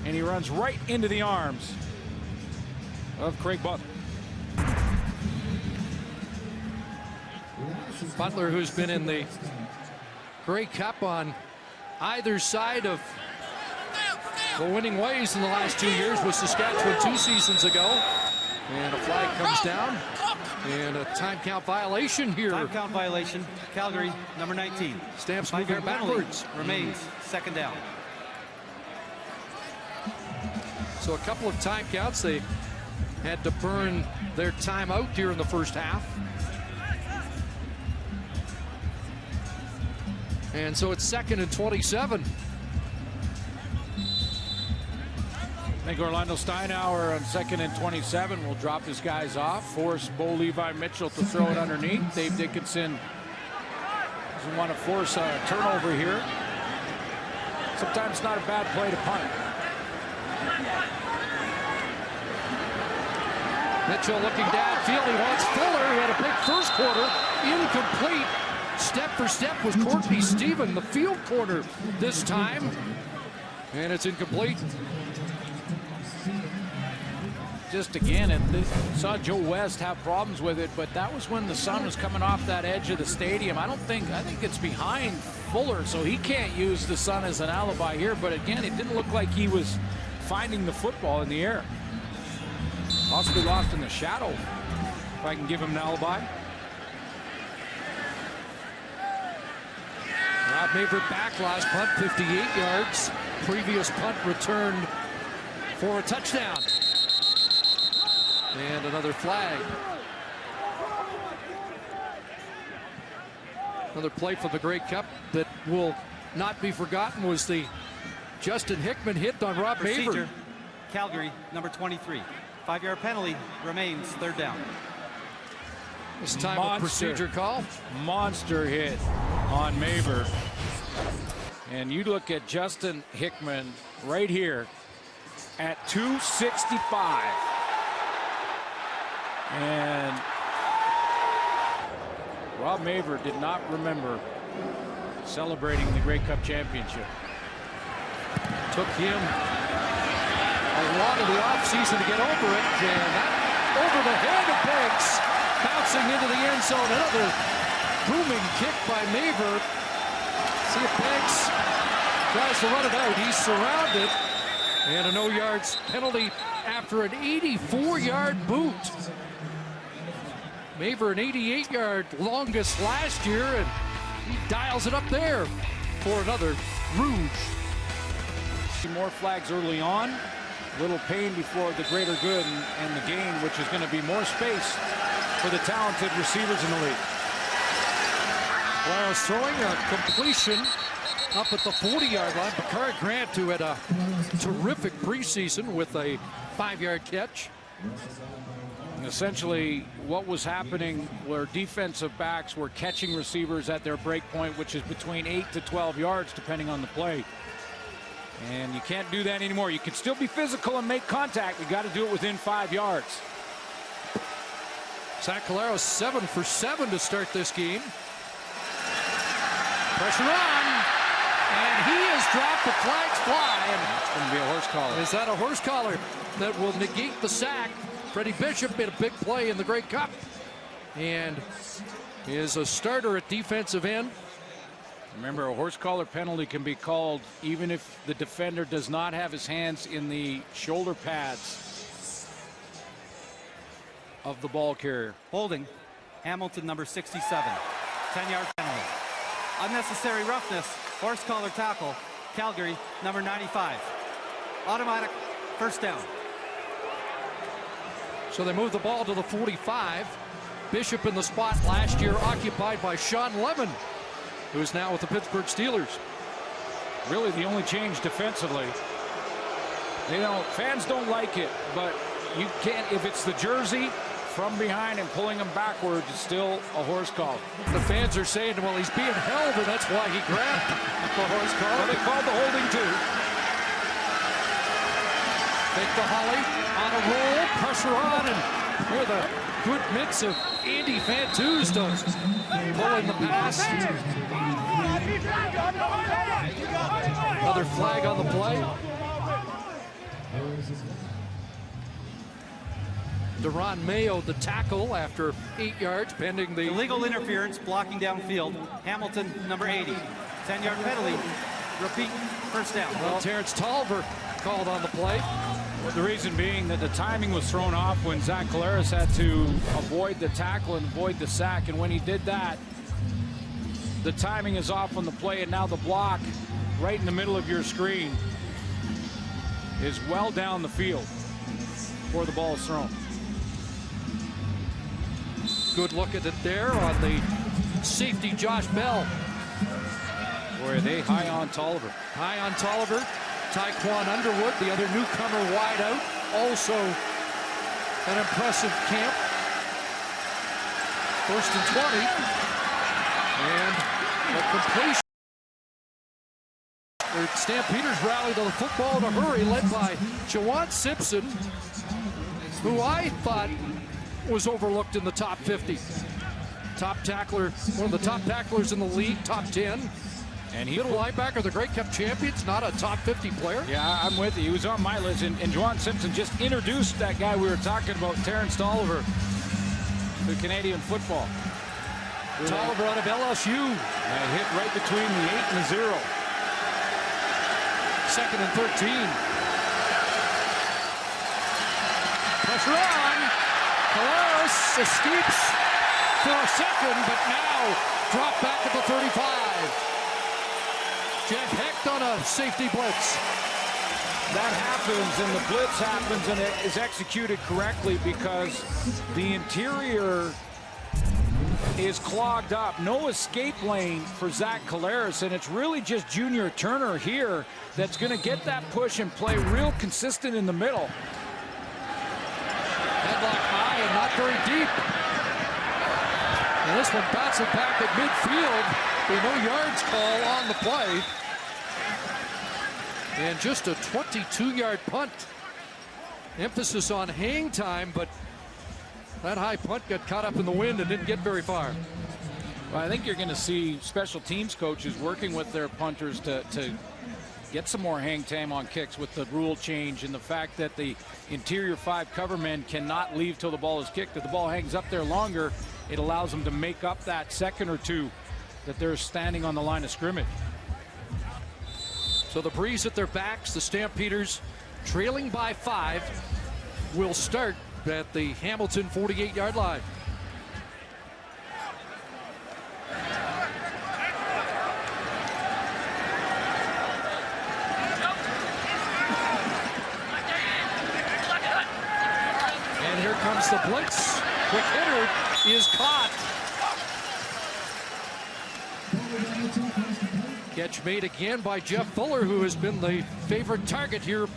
Speaker 3: and he runs right into the arms of Craig Butler.
Speaker 1: Butler, who's been in the Grey Cup on either side of the winning ways in the last 2 years with Saskatchewan 2 seasons ago. And a flag comes down. And a time count violation here.
Speaker 2: Time count violation. Calgary, number 19.
Speaker 1: Stamps moving backwards.
Speaker 2: Remains second down.
Speaker 1: So a couple of time counts. They had to burn their timeout here in the first half. And so it's 2nd and 27.
Speaker 3: I think Orlando Steinauer on 2nd and 27 will drop his guys off, force Bo Levi Mitchell to throw it underneath. Dave Dickinson doesn't want to force a turnover here. Sometimes it's not a bad play to punt.
Speaker 1: Mitchell looking downfield. He wants Fuller, who had a big first quarter. Incomplete. Step for step was Courtney Stephen, the field corner this time. And it's incomplete.
Speaker 3: Just again, and saw Joe West have problems with it, but that was when the sun was coming off that edge of the stadium. I think it's behind Fuller, so he can't use the sun as an alibi here. But again, it didn't look like he was finding the football in the air. Possibly lost in the shadow, if I can give him an alibi.
Speaker 1: Rob Maverick back, last punt 58 yards. Previous punt returned for a touchdown. And another flag. Another play for the Grey Cup that will not be forgotten was the Justin Hickman hit on Rob Maverick.
Speaker 2: Calgary, number 23. 5-yard penalty remains third down.
Speaker 1: This time a procedure call.
Speaker 3: Monster hit on Maverick. And you look at Justin Hickman right here at 265. And Rob Maverick did not remember celebrating the Grey Cup championship.
Speaker 1: Took him a lot of the offseason to get over it. And that over the head of Banks, bouncing into the end zone. Another booming kick by Maverick. See if Banks tries to run it out. He's surrounded. And a no yards penalty after an 84-yard boot. Maverick an 88-yard longest last year, and he dials it up there for another Rouge.
Speaker 3: More flags early on. A little pain before the greater good and the gain, which is going to be more space for the talented receivers in the league.
Speaker 1: Claros throwing a completion up at the 40-yard line. Bakari Grant, who had a terrific preseason with a 5-yard catch.
Speaker 3: And essentially, what was happening were defensive backs were catching receivers at their break point, which is between 8 to 12 yards, depending on the play. And you can't do that anymore. You can still be physical and make contact. You got to do it within 5 yards.
Speaker 1: Zach Claros 7 for 7 to start this game. Pressure on, and he has dropped. The flags fly. And
Speaker 3: it's going to be a horse collar.
Speaker 1: Is that a horse collar that will negate the sack? Freddie Bishop made a big play in the Grey Cup and is a starter at defensive end.
Speaker 3: Remember, a horse collar penalty can be called even if the defender does not have his hands in the shoulder pads of the ball carrier.
Speaker 2: Holding, Hamilton, number 67. 10-yard penalty. Unnecessary roughness, horse collar tackle, Calgary, number 95. Automatic first down.
Speaker 1: So they move the ball to the 45. Bishop in the spot last year, occupied by Sean Lemon, who's now with the Pittsburgh Steelers.
Speaker 3: Really the only change defensively. Fans don't like it, but you can't, if it's the jersey, from behind and pulling him backwards is still a horse collar.
Speaker 1: The fans are saying, well, he's being held, and that's why he grabbed the horse collar.
Speaker 3: Well, they called the holding too.
Speaker 1: Take the Holly on a roll, pressure on, and here the good mitts of Andy Fantusta pulling the pass. Another flag on the play. Deron Mayo, the tackle, after 8 yards, pending the
Speaker 2: Illegal interference, blocking downfield. Hamilton, number 80. 10-yard penalty. Repeat, first down.
Speaker 1: Well, Terrence Tolliver called on the play.
Speaker 3: The reason being that the timing was thrown off when Zach Collaros had to avoid the tackle and avoid the sack. And when he did that, the timing is off on the play, and now the block right in the middle of your screen is well down the field before the ball is thrown.
Speaker 1: Good look at it there on the safety, Josh Bell.
Speaker 3: Boy, are they high on Tolliver.
Speaker 1: High on Tolliver. Tyquan Underwood, the other newcomer, wide out. Also an impressive camp. 1st and 20. And a completion. The Stampeders rally to the football in a hurry, led by Jawan Simpson, who I thought was overlooked in the top 50. Top tackler, one of the top tacklers in the league, top 10.
Speaker 3: And he
Speaker 1: middle linebacker, the Grey Cup champions, not a top 50 player.
Speaker 3: Yeah, I'm with you. He was on my list, and Jawan Simpson just introduced that guy we were talking about, Terrence Tolliver, to Canadian football.
Speaker 1: Tolliver out of LSU.
Speaker 3: And hit right between the 8 and the 0.
Speaker 1: 2nd and 13. Pressure on. Collaros escapes for a second, but now dropped back at the 35. Jeff Hecht on a safety blitz.
Speaker 3: That happens, and the blitz happens, and it is executed correctly because the interior is clogged up. No escape lane for Zach Collaros, and it's really just Junior Turner here that's going to get that push and play real consistent in the middle.
Speaker 1: Headlock high and not very deep. And this one bouncing back at midfield. A no yards call on the play. And just a 22-yard punt. Emphasis on hang time, but that high punt got caught up in the wind and didn't get very far.
Speaker 3: Well, I think you're going to see special teams coaches working with their punters to get some more hang time on kicks with the rule change and the fact that the interior 5 cover men cannot leave till the ball is kicked. If the ball hangs up there longer, it allows them to make up that second or two that they're standing on the line of scrimmage.
Speaker 1: So the breeze at their backs, the Stampeders trailing by 5 will start at the Hamilton 48-yard line. And here comes the blitz. Quick hitter is caught. Catch made again by Jeff Fuller, who has been the favorite target here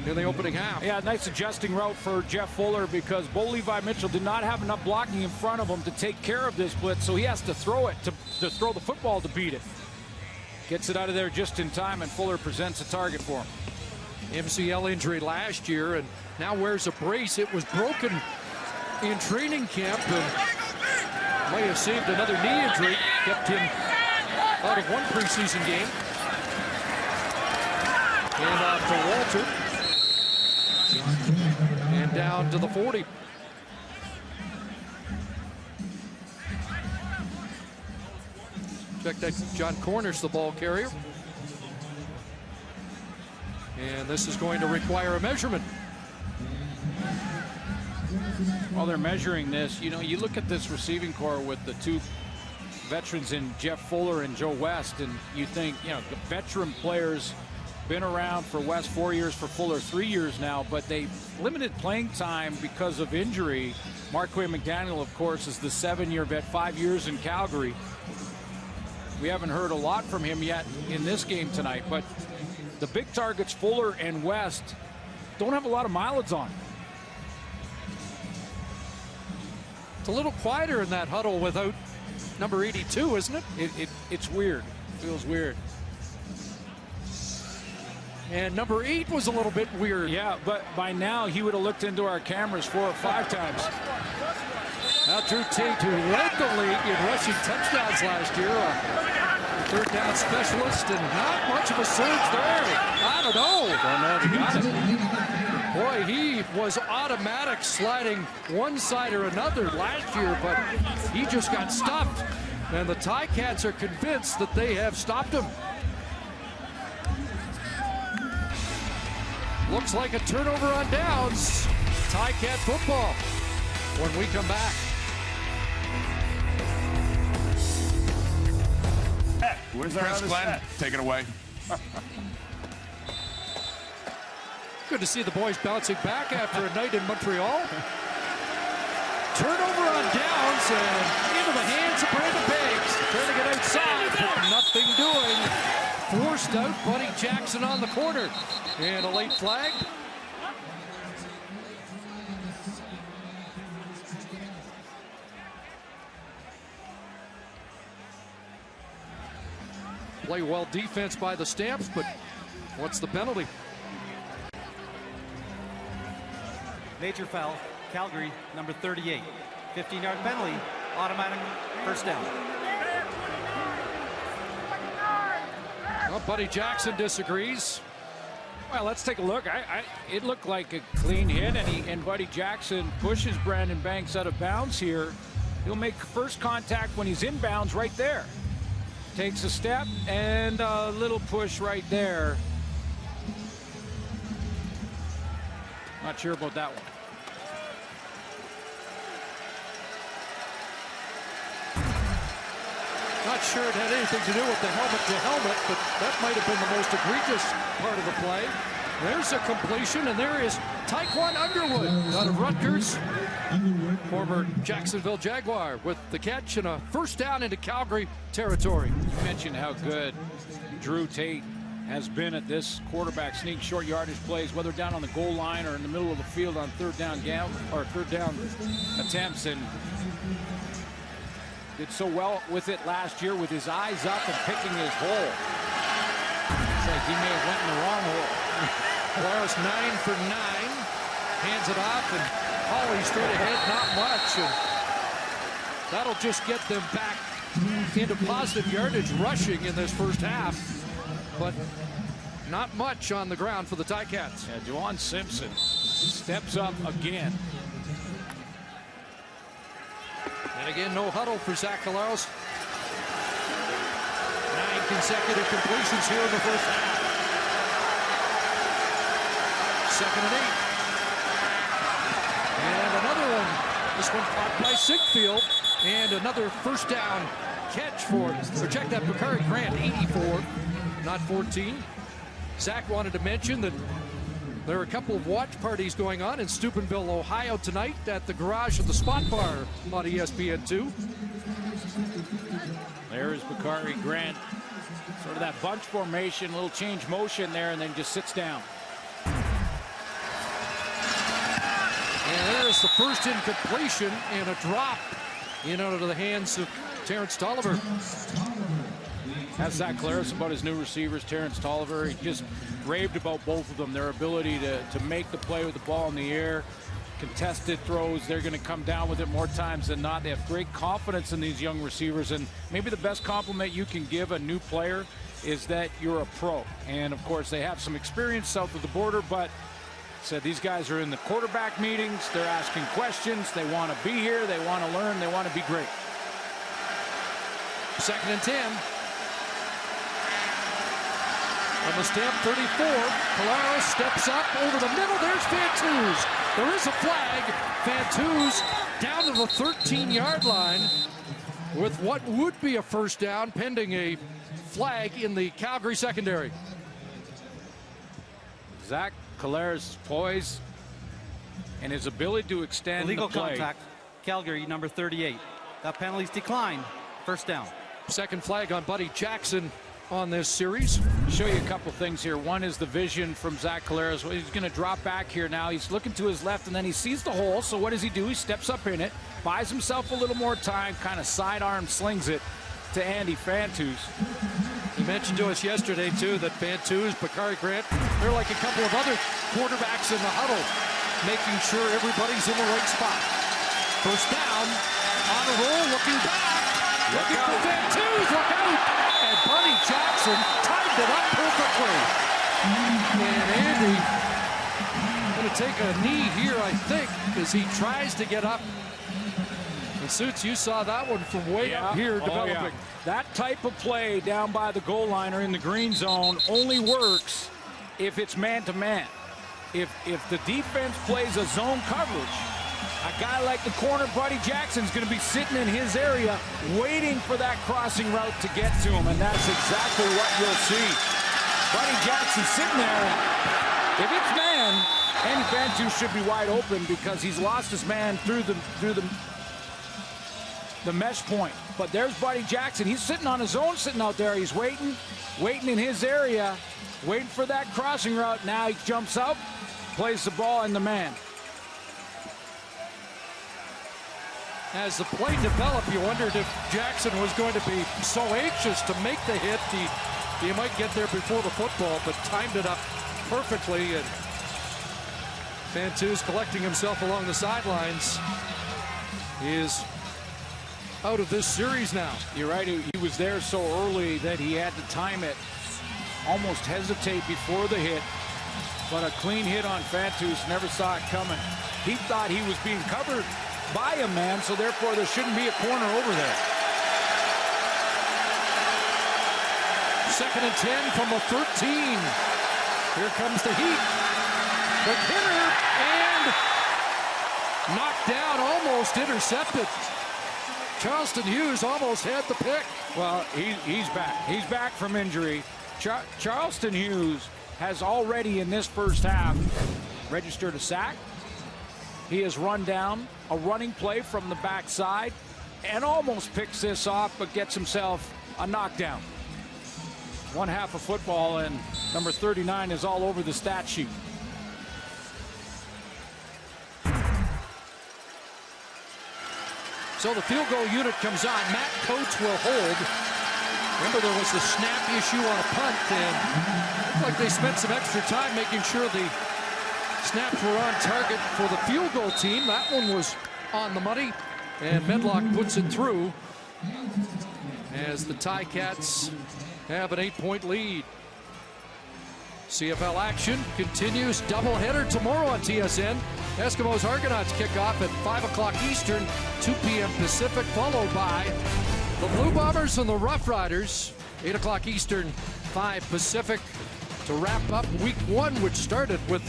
Speaker 1: in the opening half.
Speaker 3: Yeah, nice adjusting route for Jeff Fuller because Bo Levi Mitchell did not have enough blocking in front of him to take care of this blitz, so he has to throw it to throw the football to beat it. Gets it out of there just in time, and Fuller presents a target for him.
Speaker 1: MCL injury last year, and now wears a brace. It was broken in training camp, and may have saved another knee injury, kept him out of one preseason game. And off to Walter. And down to the 40. Check that, John Cornish, the ball carrier. And this is going to require a measurement.
Speaker 3: While they're measuring this, you know, you look at this receiving core with the two veterans in Jeff Fuller and Joe West, and you think, you know, the veteran players been around for West 4 years, for Fuller 3 years now, but they limited playing time because of injury. Marquay McDaniel, of course, is the 7-year vet, 5 years in Calgary. We haven't heard a lot from him yet in this game tonight, but the big targets, Fuller and West, don't have a lot of mileage on.
Speaker 1: It's a little quieter in that huddle without number 82, isn't it?
Speaker 3: It's weird. Feels weird.
Speaker 1: And number 8 was a little bit weird.
Speaker 3: Yeah, but by now he would have looked into our cameras 4 or 5 times.
Speaker 1: Now Drew Tate, who led the league in rushing touchdowns last year, a third down specialist, and not much of a surge there. I don't know.
Speaker 3: Don't know if he got it.
Speaker 1: Boy, he was automatic sliding one side or another last year, but he just got stopped. And the Ticats are convinced that they have stopped him. Looks like a turnover on downs. Ticat football when we come back.
Speaker 7: Where's our
Speaker 8: Chris Glenn, take it away.
Speaker 1: Good to see the boys bouncing back after a night in Montreal. Turnover on downs and into the hands of Brandon Banks. Trying to get outside, but nothing doing. Forced out, Buddy Jackson on the corner. And a late flag. Play well defense by the Stamps, but what's the penalty?
Speaker 2: Major foul, Calgary, number 38. 15-yard penalty, automatic first down.
Speaker 1: Well, Buddy Jackson disagrees.
Speaker 3: Well, let's take a look. It looked like a clean hit, and Buddy Jackson pushes Brandon Banks out of bounds here. He'll make first contact when he's in bounds right there. Takes a step and a little push right there. Not sure about that one.
Speaker 1: Not sure it had anything to do with the helmet, but that might have been the most egregious part of the play. There's a completion, and there is Taekwon Underwood out of Rutgers. Former Jacksonville Jaguar with the catch and a first down into Calgary territory.
Speaker 3: You mentioned how good Drew Tate has been at this quarterback sneak short yardage plays, whether down on the goal line or in the middle of the field on third down attempts, and did so well with it last year with his eyes up and picking his hole. It's like he may have went in the wrong hole.
Speaker 1: Lawrence 9 for 9, hands it off, and Holly straight ahead, not much, and that'll just get them back into positive yardage rushing in this first half, but not much on the ground for the Ticats.
Speaker 3: Yeah, Juwan Simpson steps up again.
Speaker 1: And again, no huddle for Zach Collaros. 9 consecutive completions here in the first half. 2nd and 8. And another one. This one caught by Sigfield. And another first down catch for, check that, Bakari Grant, 84, not 14. Zach wanted to mention that there are a couple of watch parties going on in Steubenville, Ohio tonight at the garage of the Spot Bar on ESPN2.
Speaker 3: There's Bakari Grant. Sort of that bunch formation, a little change motion there, and then just sits down.
Speaker 1: And there's the first incompletion and a drop in out of the hands of Terrence Tolliver.
Speaker 3: Ask Zach Collaros about his new receivers, Terrence Tolliver. He just raved about both of them, their ability to make the play with the ball in the air. Contested throws, they're going to come down with it more times than not. They have great confidence in these young receivers, and maybe the best compliment you can give a new player is that you're a pro. And of course, they have some experience south of the border, but said these guys are in the quarterback meetings, they're asking questions, they want to be here, they want to learn, they want to be great.
Speaker 1: 2nd and 10. On the Stamp 34, Collaros steps up over the middle. There's Fantuz. There is a flag. Fantuz down to the 13-yard line with what would be a first down pending a flag in the Calgary secondary.
Speaker 3: Zach Collaros' poise and his ability to extend
Speaker 2: Illegal
Speaker 3: the play.
Speaker 2: contact, Calgary, number 38. That penalty's declined. First down.
Speaker 1: Second flag on Buddy Jackson on this series.
Speaker 3: Show you a couple things here. One is the vision from Zach Collaros. He's going to drop back here now. He's looking to his left, and then he sees the hole. So what does he do? He steps up in it, buys himself a little more time, kind of sidearm slings it to Andy Fantus.
Speaker 1: He mentioned to us yesterday, too, that Fantus, Bakari Grant, they're like a couple of other quarterbacks in the huddle, making sure everybody's in the right spot. First down, on a roll, looking back. Looking for Fantus, look out! And Buddy Jackson timed it up perfectly. And Andy going to take a knee here, I think, as he tries to get up. And Suits, you saw that one from way up here developing.
Speaker 3: Oh, yeah. That type of play down by the goal line or in the green zone only works if it's man-to-man. If the defense plays a zone coverage, a guy like the corner, Buddy Jackson's going to be sitting in his area waiting for that crossing route to get to him, and that's exactly what you'll see. Buddy Jackson sitting there. If it's man, Andy Fantus should be wide open because he's lost his man through the mesh point. But there's Buddy Jackson. He's sitting on his own, sitting out there. He's waiting in his area, waiting for that crossing route. Now he jumps up, plays the ball in the man.
Speaker 1: As the play developed, you wondered if Jackson was going to be so anxious to make the hit. He might get there before the football, but timed it up perfectly. And Fantus collecting himself along the sidelines. He is out of this series now.
Speaker 3: You're right. He was there so early that he had to time it. Almost hesitate before the hit. But a clean hit on Fantus, never saw it coming. He thought he was being covered by a man, so therefore there shouldn't be a corner over there.
Speaker 1: 2nd and 10 from the 13. Here comes the heat. The hitter and knocked down, almost intercepted. Charleston Hughes almost had the pick.
Speaker 3: Well, he's back. He's back from injury. Charleston Hughes has already in this first half registered a sack. He has run down a running play from the backside and almost picks this off, but gets himself a knockdown. One half of football, and number 39 is all over the stat sheet.
Speaker 1: So the field goal unit comes on. Matt Coates will hold. Remember, there was the snap issue on a punt, and it looked like they spent some extra time making sure the snaps were on target for the field goal team. That one was on the money, and Medlock puts it through as the Ticats have an 8-point lead. CFL action continues. Doubleheader tomorrow on TSN. Eskimos Argonauts kick off at 5 o'clock Eastern, 2 p.m. Pacific, followed by the Blue Bombers and the Rough Riders, 8 o'clock Eastern, 5 Pacific, to wrap up week 1, which started with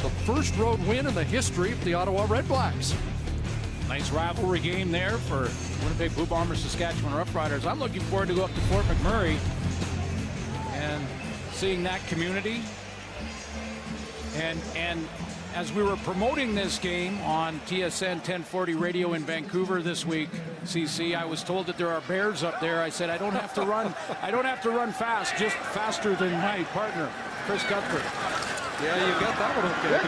Speaker 1: the first road win in the history of the Ottawa Red Blacks.
Speaker 3: Nice rivalry game there for Winnipeg Blue Bombers, Saskatchewan Rough Riders. I'm looking forward to go up to Fort McMurray and seeing that community. And as we were promoting this game on TSN 1040 radio in Vancouver this week, CC, I was told that there are bears up there. I said I don't have to run. I don't have to run fast, just faster than my partner, Chris Cuthbert.
Speaker 1: Yeah, you got that one okay.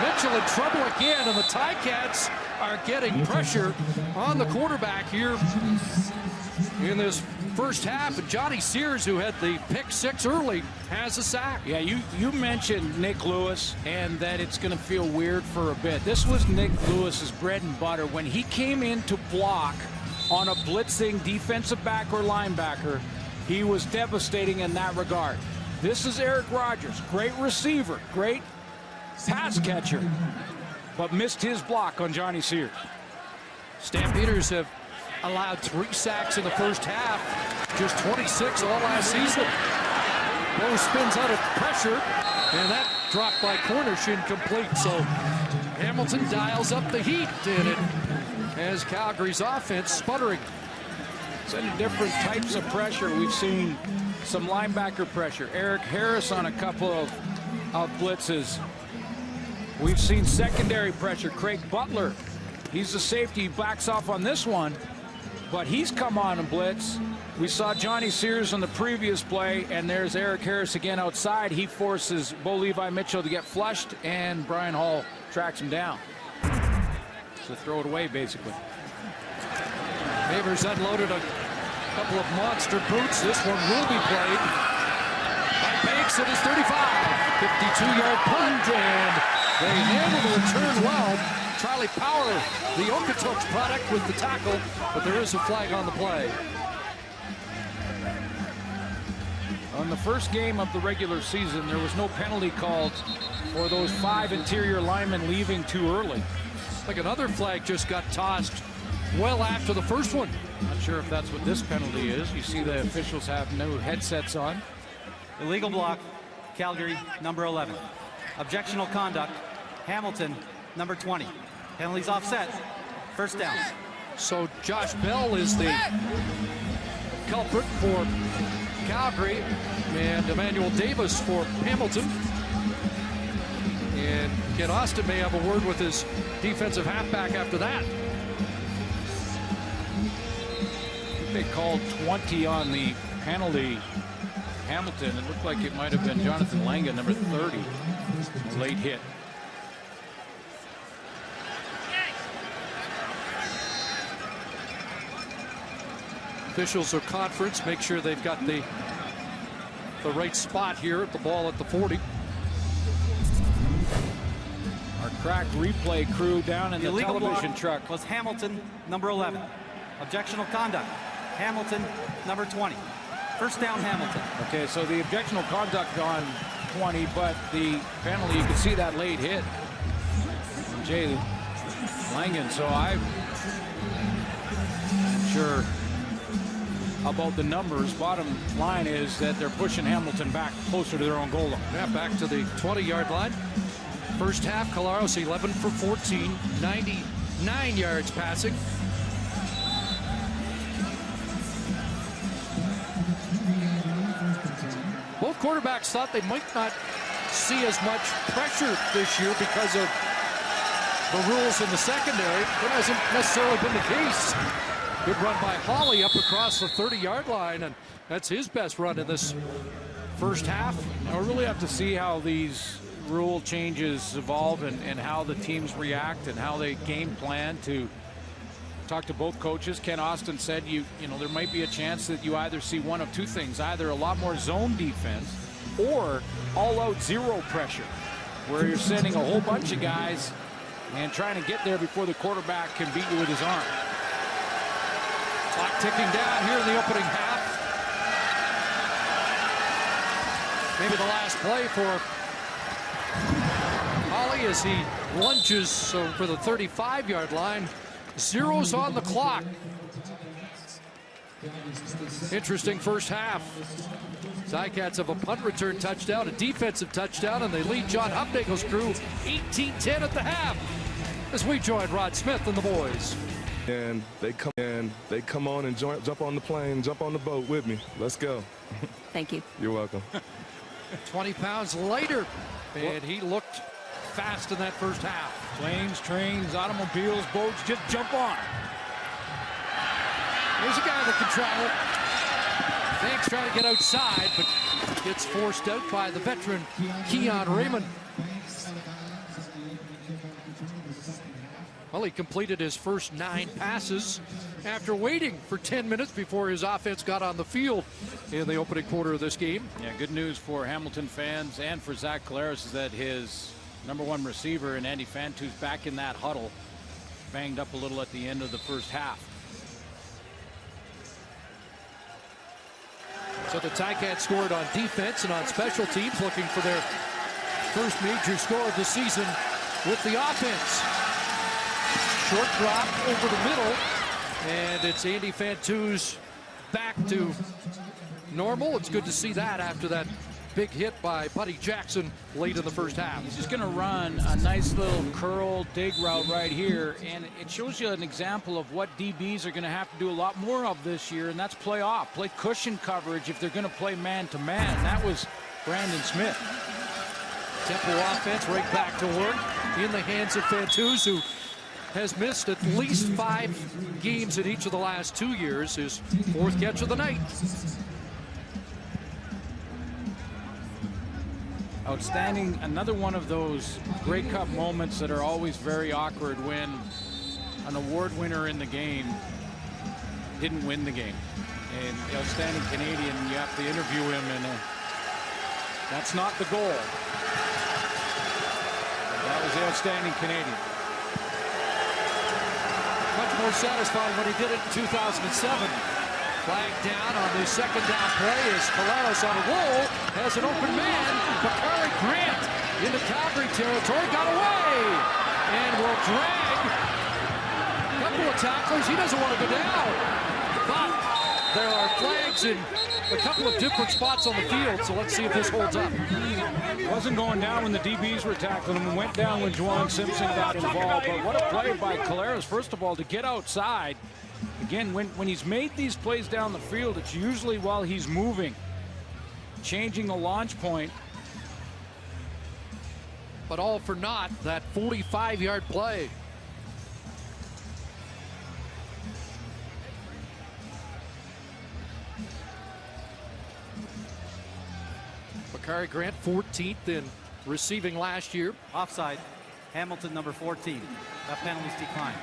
Speaker 1: Mitchell in trouble again, and the Ticats are getting pressure on the quarterback here in this first half. And Johnny Sears, who had the pick 6 early, has a sack.
Speaker 3: Yeah, you mentioned Nick Lewis and that it's going to feel weird for a bit. This was Nick Lewis's bread and butter. When he came in to block on a blitzing defensive back or linebacker, he was devastating in that regard. This is Eric Rogers, great receiver, great pass catcher, but missed his block on Johnny Sears.
Speaker 1: Stampeders have allowed 3 sacks in the first half, just 26 all last season. Lowe spins out of pressure, and that dropped by Cornish incomplete. So Hamilton dials up the heat, and it has Calgary's offense sputtering.
Speaker 3: Sending different types of pressure. We've seen some linebacker pressure. Eric Harris on a couple of blitzes. We've seen secondary pressure. Craig Butler, he's the safety, he backs off on this one. but he's come on and blitz. We saw Johnny Sears on the previous play, and there's Eric Harris again outside. He forces Bo Levi Mitchell to get flushed, and Brian Hall tracks him down. So throw it away, basically.
Speaker 1: Favors unloaded a couple of monster boots. This one will be played by Banks at his 35. 52-yard punt, and they handle the return well. Charlie Power, the Okotoks product, with the tackle, but there is a flag on the play.
Speaker 3: On the first game of the regular season, there was no penalty called for those 5 interior linemen leaving too early.
Speaker 1: Like another flag just got tossed well after the first one.
Speaker 3: Not sure if that's what this penalty is. You see the officials have no headsets on.
Speaker 2: Illegal block, Calgary, number 11. Objectional conduct, Hamilton, number 20. Penalties offset, first down.
Speaker 1: So Josh Bell is the culprit for Calgary, and Emmanuel Davis for Hamilton. And Ken Austin may have a word with his defensive halfback after that.
Speaker 3: They called 20 on the penalty. Hamilton, it looked like it might have been Jonathan Langan, number 30. Late hit.
Speaker 1: Officials or conference make sure they've got the right spot here at the ball at the 40.
Speaker 3: Our crack replay crew down in the
Speaker 2: illegal
Speaker 3: television
Speaker 2: block
Speaker 3: truck.
Speaker 2: was Hamilton, number 11. Objectional conduct, Hamilton, number 20. First down, Hamilton.
Speaker 3: Okay, so the objectional conduct on 20, but the penalty, you can see that late hit. Jay Langan, so I'm sure about the numbers. Bottom line is that they're pushing Hamilton back closer to their own goal line.
Speaker 1: Yeah, back to the 20-yard line. First half, Colaros 11 for 14, 99 yards passing. Both quarterbacks thought they might not see as much pressure this year because of the rules in the secondary. That hasn't necessarily been the case. Good run by Hawley up across the 30-yard line, and that's his best run in this first half.
Speaker 3: Now we really have to see how these rule changes evolve and how the teams react and how they game plan. To talk to both coaches, Ken Austin said you know there might be a chance that you either see one of two things, either a lot more zone defense or all-out zero pressure, where you're sending a whole bunch of guys and trying to get there before the quarterback can beat you with his arm.
Speaker 1: Clock ticking down here in the opening half. Maybe the last play for Hawley as he lunges for the 35-yard line. Zeros on the clock. Interesting first half. Ticats have a punt return touchdown, a defensive touchdown, and they lead John Hupnagel's crew 18-10 at the half. As we join Rod Smith and the boys.
Speaker 7: And they come on and jump on the plane, jump on the boat with me. Let's go.
Speaker 5: Thank you.
Speaker 7: You're welcome.
Speaker 1: 20 pounds lighter, and he looked fast in that first half.
Speaker 3: Planes, trains, automobiles, boats, just jump on.
Speaker 1: There's a guy that can travel. Banks trying to get outside, but gets forced out by the veteran Keon Raymond. Well, he completed his first 9 passes after waiting for 10 minutes before his offense got on the field in the opening quarter of this game.
Speaker 3: Yeah, good news for Hamilton fans and for Zach Collaros is that his #1 receiver and Andy Fantu's back in that huddle. Banged up a little at the end of the first half.
Speaker 1: So the Ticats scored on defense and on special teams, looking for their first major score of the season with the offense. Short drop over the middle, and it's Andy Fantu's back to normal. It's good to see that after that big hit by Buddy Jackson late in the first half.
Speaker 3: He's just going to run a nice little curl dig route right here, and it shows you an example of what DBs are going to have to do a lot more of this year, and that's play off, play cushion coverage if they're going to play man-to-man. That was Brandon Smith.
Speaker 1: Tempo offense right back to work in the hands of Fantus, who has missed at least 5 games in each of the last 2 years. His 4th catch of the night.
Speaker 3: Outstanding. Another one of those Grey Cup moments that are always very awkward when an award winner in the game didn't win the game. And the outstanding Canadian, you have to interview him, and that's not the goal. That was the outstanding Canadian.
Speaker 1: Much more satisfying when he did it in 2007. Flag down on the 2nd down play as Collaros on a roll has an open man. Bakari Grant into Calgary territory, got away, and will drag a couple of tacklers. He doesn't want to go down, but there are flags in a couple of different spots on the field, so let's see if this holds up.
Speaker 3: Wasn't going down when the DBs were tackling him. Went down when Juwan Simpson got involved. But what a play by Collaros, first of all, to get outside. Again, when he's made these plays down the field, it's usually while he's moving, changing the launch point.
Speaker 1: But all for naught, that 45-yard play. Bakari Grant, 14th in receiving last year.
Speaker 2: Offside. Hamilton, number 14. That penalty's declined.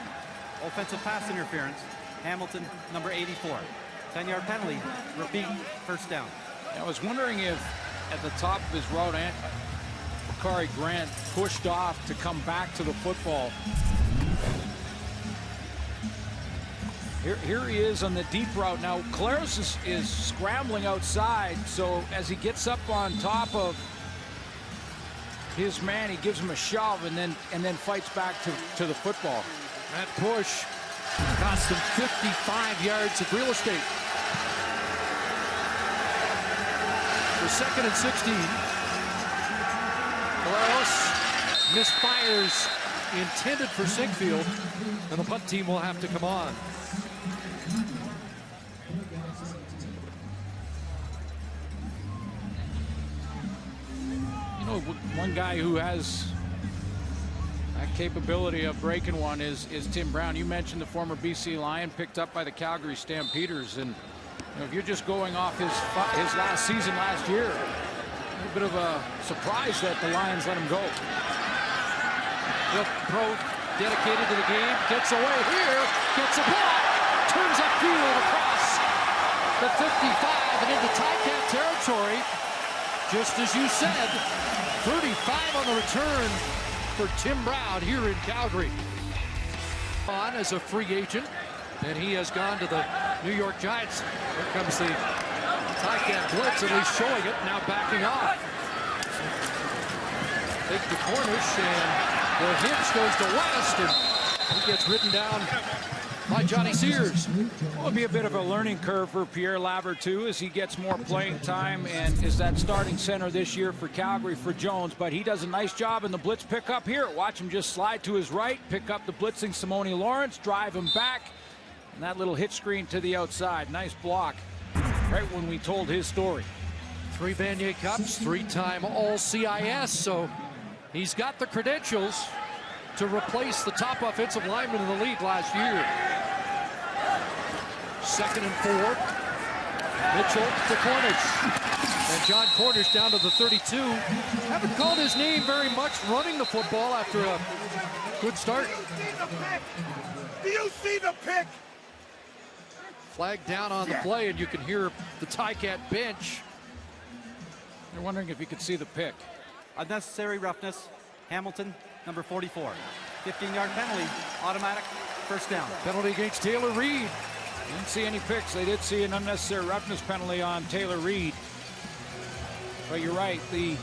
Speaker 2: Offensive pass interference. Hamilton, number 84. 10-yard penalty. Repeat. First down.
Speaker 3: I was wondering if at the top of his route, Bakari Grant pushed off to come back to the football. Here he is on the deep route. Now, Collaros is scrambling outside, so as he gets up on top of his man, he gives him a shove and then fights back to the football.
Speaker 1: That push cost him 55 yards of real estate. For 2nd and 16. Collaros misfires intended for Sigfield, and the punt team will have to come on.
Speaker 3: You know, one guy who has that capability of breaking one is Tim Brown. You mentioned the former BC Lion picked up by the Calgary Stampeders, and you know, if you're just going off his last season last year, a little bit of a surprise that the Lions let him go.
Speaker 1: The pro dedicated to the game, gets away here, gets a block, turns upfield across the 55 and into Ticat territory. Just as you said, 35 on the return for Tim Brown here in Calgary. On as a free agent, and he has gone to the New York Giants. Here comes the Ticat blitz, at least showing it, now backing off. Take the Cornish, and the hitch goes to West, and he gets ridden down by Johnny Sears.
Speaker 3: Well, it'll be a bit of a learning curve for Pierre Laver, too, as he gets more playing time and is that starting center this year for Calgary for Jones. But he does a nice job in the blitz pickup here. Watch him just slide to his right, pick up the blitzing Simone Lawrence, drive him back, and that little hit screen to the outside. Nice block right when we told his story.
Speaker 1: 3 Vanier Cups, 3-time All-CIS, so he's got the credentials to replace the top offensive lineman in the league last year. 2nd and 4. Mitchell to Cornish. And John Cornish down to the 32. Haven't called his name very much running the football after a good start.
Speaker 4: Do you see the pick?
Speaker 1: Flag down on the play, and you can hear the Ticat bench.
Speaker 3: They're wondering if you could see the pick.
Speaker 2: Unnecessary roughness. Hamilton, number 44. 15-yard penalty. Automatic. First down.
Speaker 1: Penalty against Taylor Reed.
Speaker 3: Didn't see any picks. They did see an unnecessary roughness penalty on Taylor Reed. But you're right, the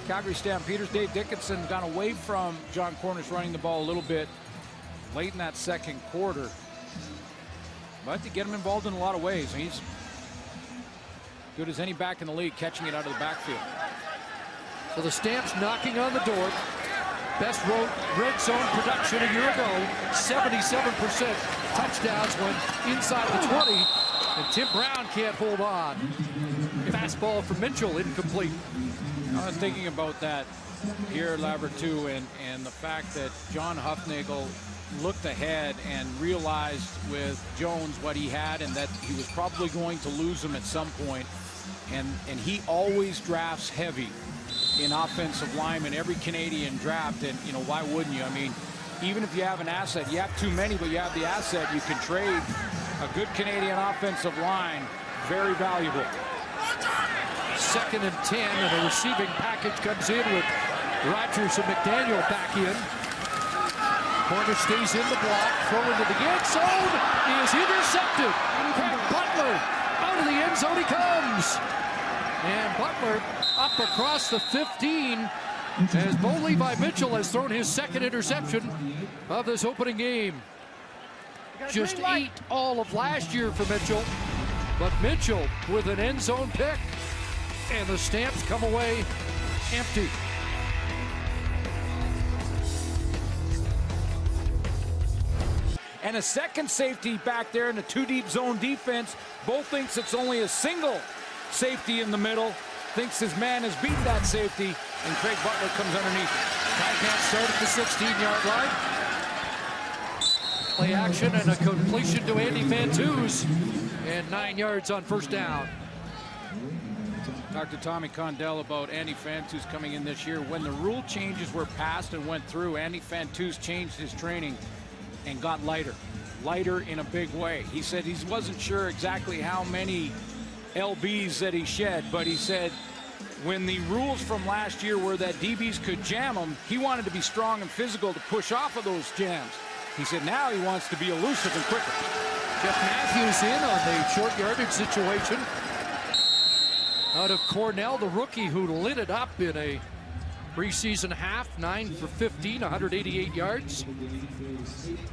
Speaker 3: Calgary Stampeders, Dave Dickinson, gone away from John Cornish running the ball a little bit late in that 2nd quarter. But to get him involved in a lot of ways. He's good as any back in the league, catching it out of the backfield.
Speaker 1: So the Stamps knocking on the door. Best red zone production a year ago. 77% touchdowns when inside the 20. And Tim Brown can't hold on. Fastball from Mitchell, incomplete.
Speaker 3: I was thinking about that here, Laver, too, and the fact that John Huffnagel looked ahead and realized with Jones what he had and that he was probably going to lose him at some point. And he always drafts heavy in offensive linemen, every Canadian draft. And, you know, why wouldn't you? I mean, even if you have an asset, you have too many, but you have the asset, you can trade a good Canadian offensive line. Very valuable.
Speaker 1: 2nd and 10, and a receiving package comes in with Rogers and McDaniel back in. Corner stays in the block, throw into the end zone, is intercepted. Craig Butler, out of the end zone he comes. And Butler up across the 15 as Bo Levi Mitchell has thrown his 2nd interception of this opening game. Just 8 all of last year for Mitchell, but Mitchell with an end zone pick, and the Stamps come away empty.
Speaker 3: And a second safety back there in the 2-deep zone defense. Bo thinks it's only a single safety in the middle. Thinks his man has beat that safety, and Craig Butler comes underneath.
Speaker 1: Ticats start at the 16-yard line. Play action and a completion to Andy Fantuz, and 9 yards on first down.
Speaker 3: Talked to Tommy Condell about Andy Fantuz coming in this year. When the rule changes were passed and went through, Andy Fantuz changed his training and got lighter in a big way. He said he wasn't sure exactly how many LBs that he shed, but he said when the rules from last year were that DBs could jam him, he wanted to be strong and physical to push off of those jams. He said now he wants to be elusive and quicker.
Speaker 1: Jeff Matthews in on the short yardage situation. Out of Cornell, the rookie who lit it up in a preseason half, 9 for 15, 188 yards.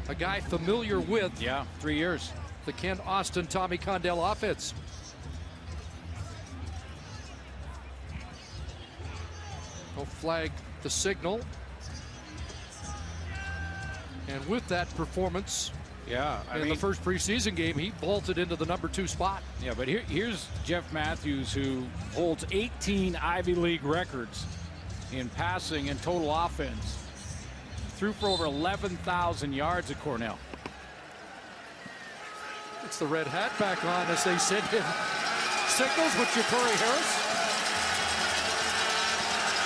Speaker 1: A guy familiar with
Speaker 3: 3 years.
Speaker 1: The Ken Austin, Tommy Condell offense. He'll flag the signal. And with that performance, in the first preseason game, he vaulted into the number 2 spot.
Speaker 3: Yeah, but here's Jeff Matthews, who holds 18 Ivy League records in passing and total offense. Threw for over 11,000 yards at Cornell.
Speaker 1: It's the red hat back on as they send in signals with Ja'Cory Harris.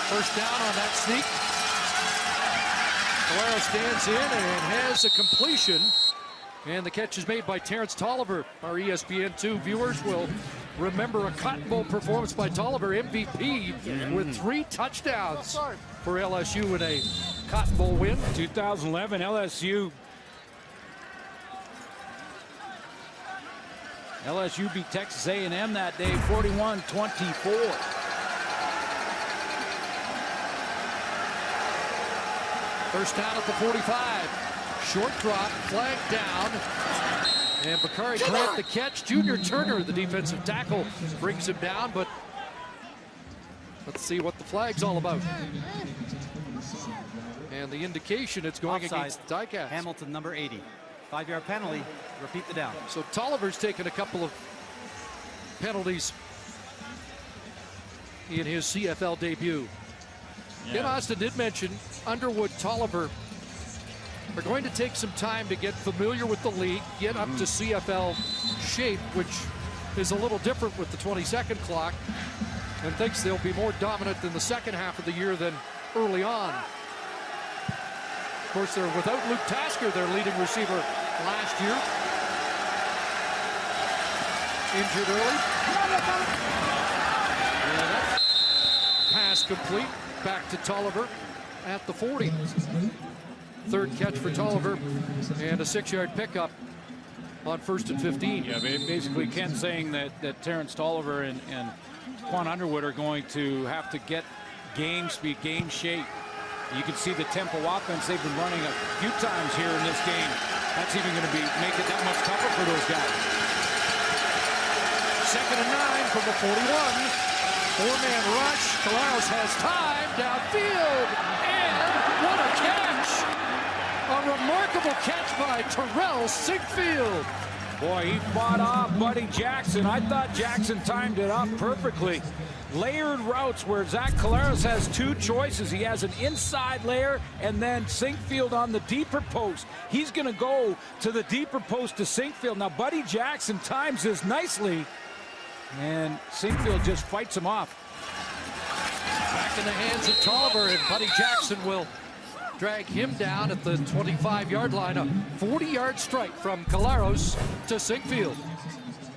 Speaker 1: First down on that sneak. Valero stands in and has a completion. And the catch is made by Terrence Tolliver. Our ESPN2 viewers will remember a Cotton Bowl performance by Tolliver, MVP, with 3 touchdowns for LSU in a Cotton Bowl win.
Speaker 3: 2011 LSU beat Texas A&M that day, 41-24.
Speaker 1: First down at the 45. Short drop, flag down, and Bakari Grant the catch. Junior Turner, the defensive tackle, brings him down, but let's see what the flag's all about. And the indication it's going
Speaker 2: Offside.
Speaker 1: against the Ticats.
Speaker 2: Hamilton, number 80. 5-yard penalty. Repeat the down.
Speaker 1: So Tolliver's taken a couple of penalties in his CFL debut. Ken Austin did mention Underwood, Tolliver are going to take some time to get familiar with the league, get up to CFL shape, which is a little different with the 20-second clock, and thinks they'll be more dominant in the second half of the year than early on. Of course, they're without Luke Tasker, their leading receiver last year. Injured early. And that pass complete back to Tolliver at the 40. Third catch for Tolliver and a 6-yard pickup on 1st and 15.
Speaker 3: Yeah, basically Ken saying that Terrence Tolliver and Quan Underwood are going to have to get game speed, game shape. You can see the tempo offense they've been running a few times here in this game. That's even going to make it that much tougher for those guys.
Speaker 1: 2nd and 9 from the 41. 4-man rush. Colares has time downfield, and what a catch! A remarkable catch by Terrell Sigfield.
Speaker 3: Boy, he fought off Buddy Jackson. I thought Jackson timed it up perfectly. layered routes where Zach Collaros has two choices. He has an inside layer and then Sinkfield on the deeper post. He's going to go to the deeper post to Sinkfield. Now, Buddy Jackson times this nicely, and Sinkfield just fights him off.
Speaker 1: Back in the hands of Tolliver, and Buddy Jackson will drag him down at the 25-yard line. A 40-yard strike from Collaros to Sinkfield.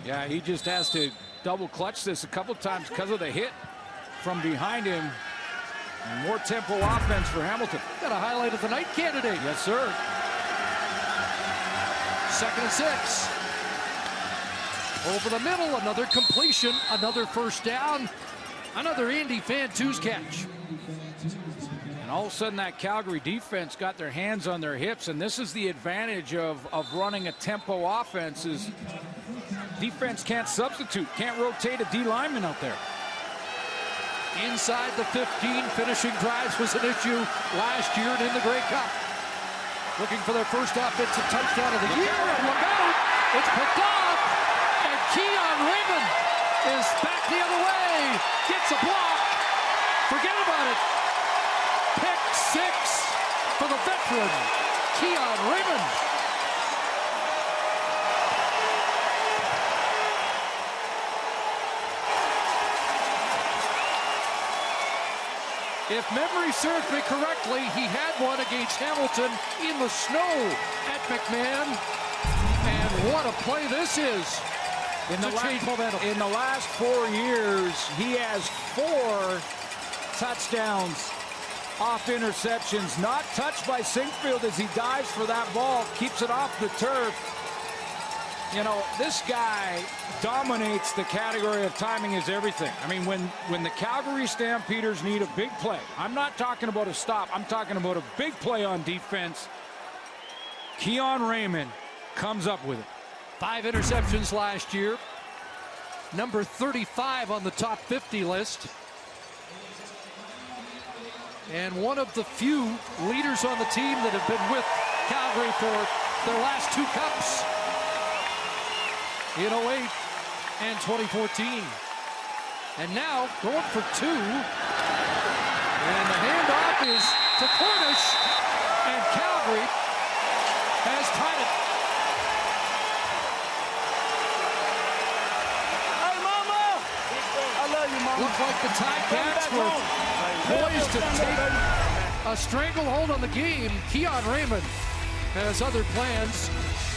Speaker 3: Yeah, he just has to double clutch this a couple times because of the hit from behind him. And more tempo offense for Hamilton.
Speaker 1: Got a highlight of the night candidate.
Speaker 3: Yes, sir.
Speaker 1: 2nd and 6. Over the middle, another completion, another first down, another Andy Fantu's catch.
Speaker 3: And all of a sudden that Calgary defense got their hands on their hips, and this is the advantage of running a tempo offense is defense can't substitute, can't rotate a D lineman out there.
Speaker 1: Inside the 15, finishing drives was an issue last year and in the Grey Cup. Looking for their first offensive touchdown of the year, and look out! It's picked off, and Keon Raymond is back the other way, gets a block. Forget about it. Pick 6 for the veteran, Keon Raymond. If memory serves me correctly, he had one against Hamilton in the snow at McMahon. And what a play this is
Speaker 3: In the
Speaker 1: change momentum.
Speaker 3: In the last 4 years, he has 4 touchdowns off interceptions. Not touched by Sinkfield as he dives for that ball, keeps it off the turf. You know, this guy dominates the category of timing is everything. I mean, when the Calgary Stampeders need a big play, I'm not talking about a stop, I'm talking about a big play on defense, Keon Raymond comes up with it.
Speaker 1: 5 interceptions last year. Number 35 on the top 50 list. And one of the few leaders on the team that have been with Calgary for their last 2 cups. In 08 and 2014. And now going for 2. And the handoff is to Cornish. And Calgary has tied it.
Speaker 4: Hey, Mama! I love you, Mama.
Speaker 1: Looked like the Ticats were poised to take a stranglehold on the game. Keon Raymond has other plans.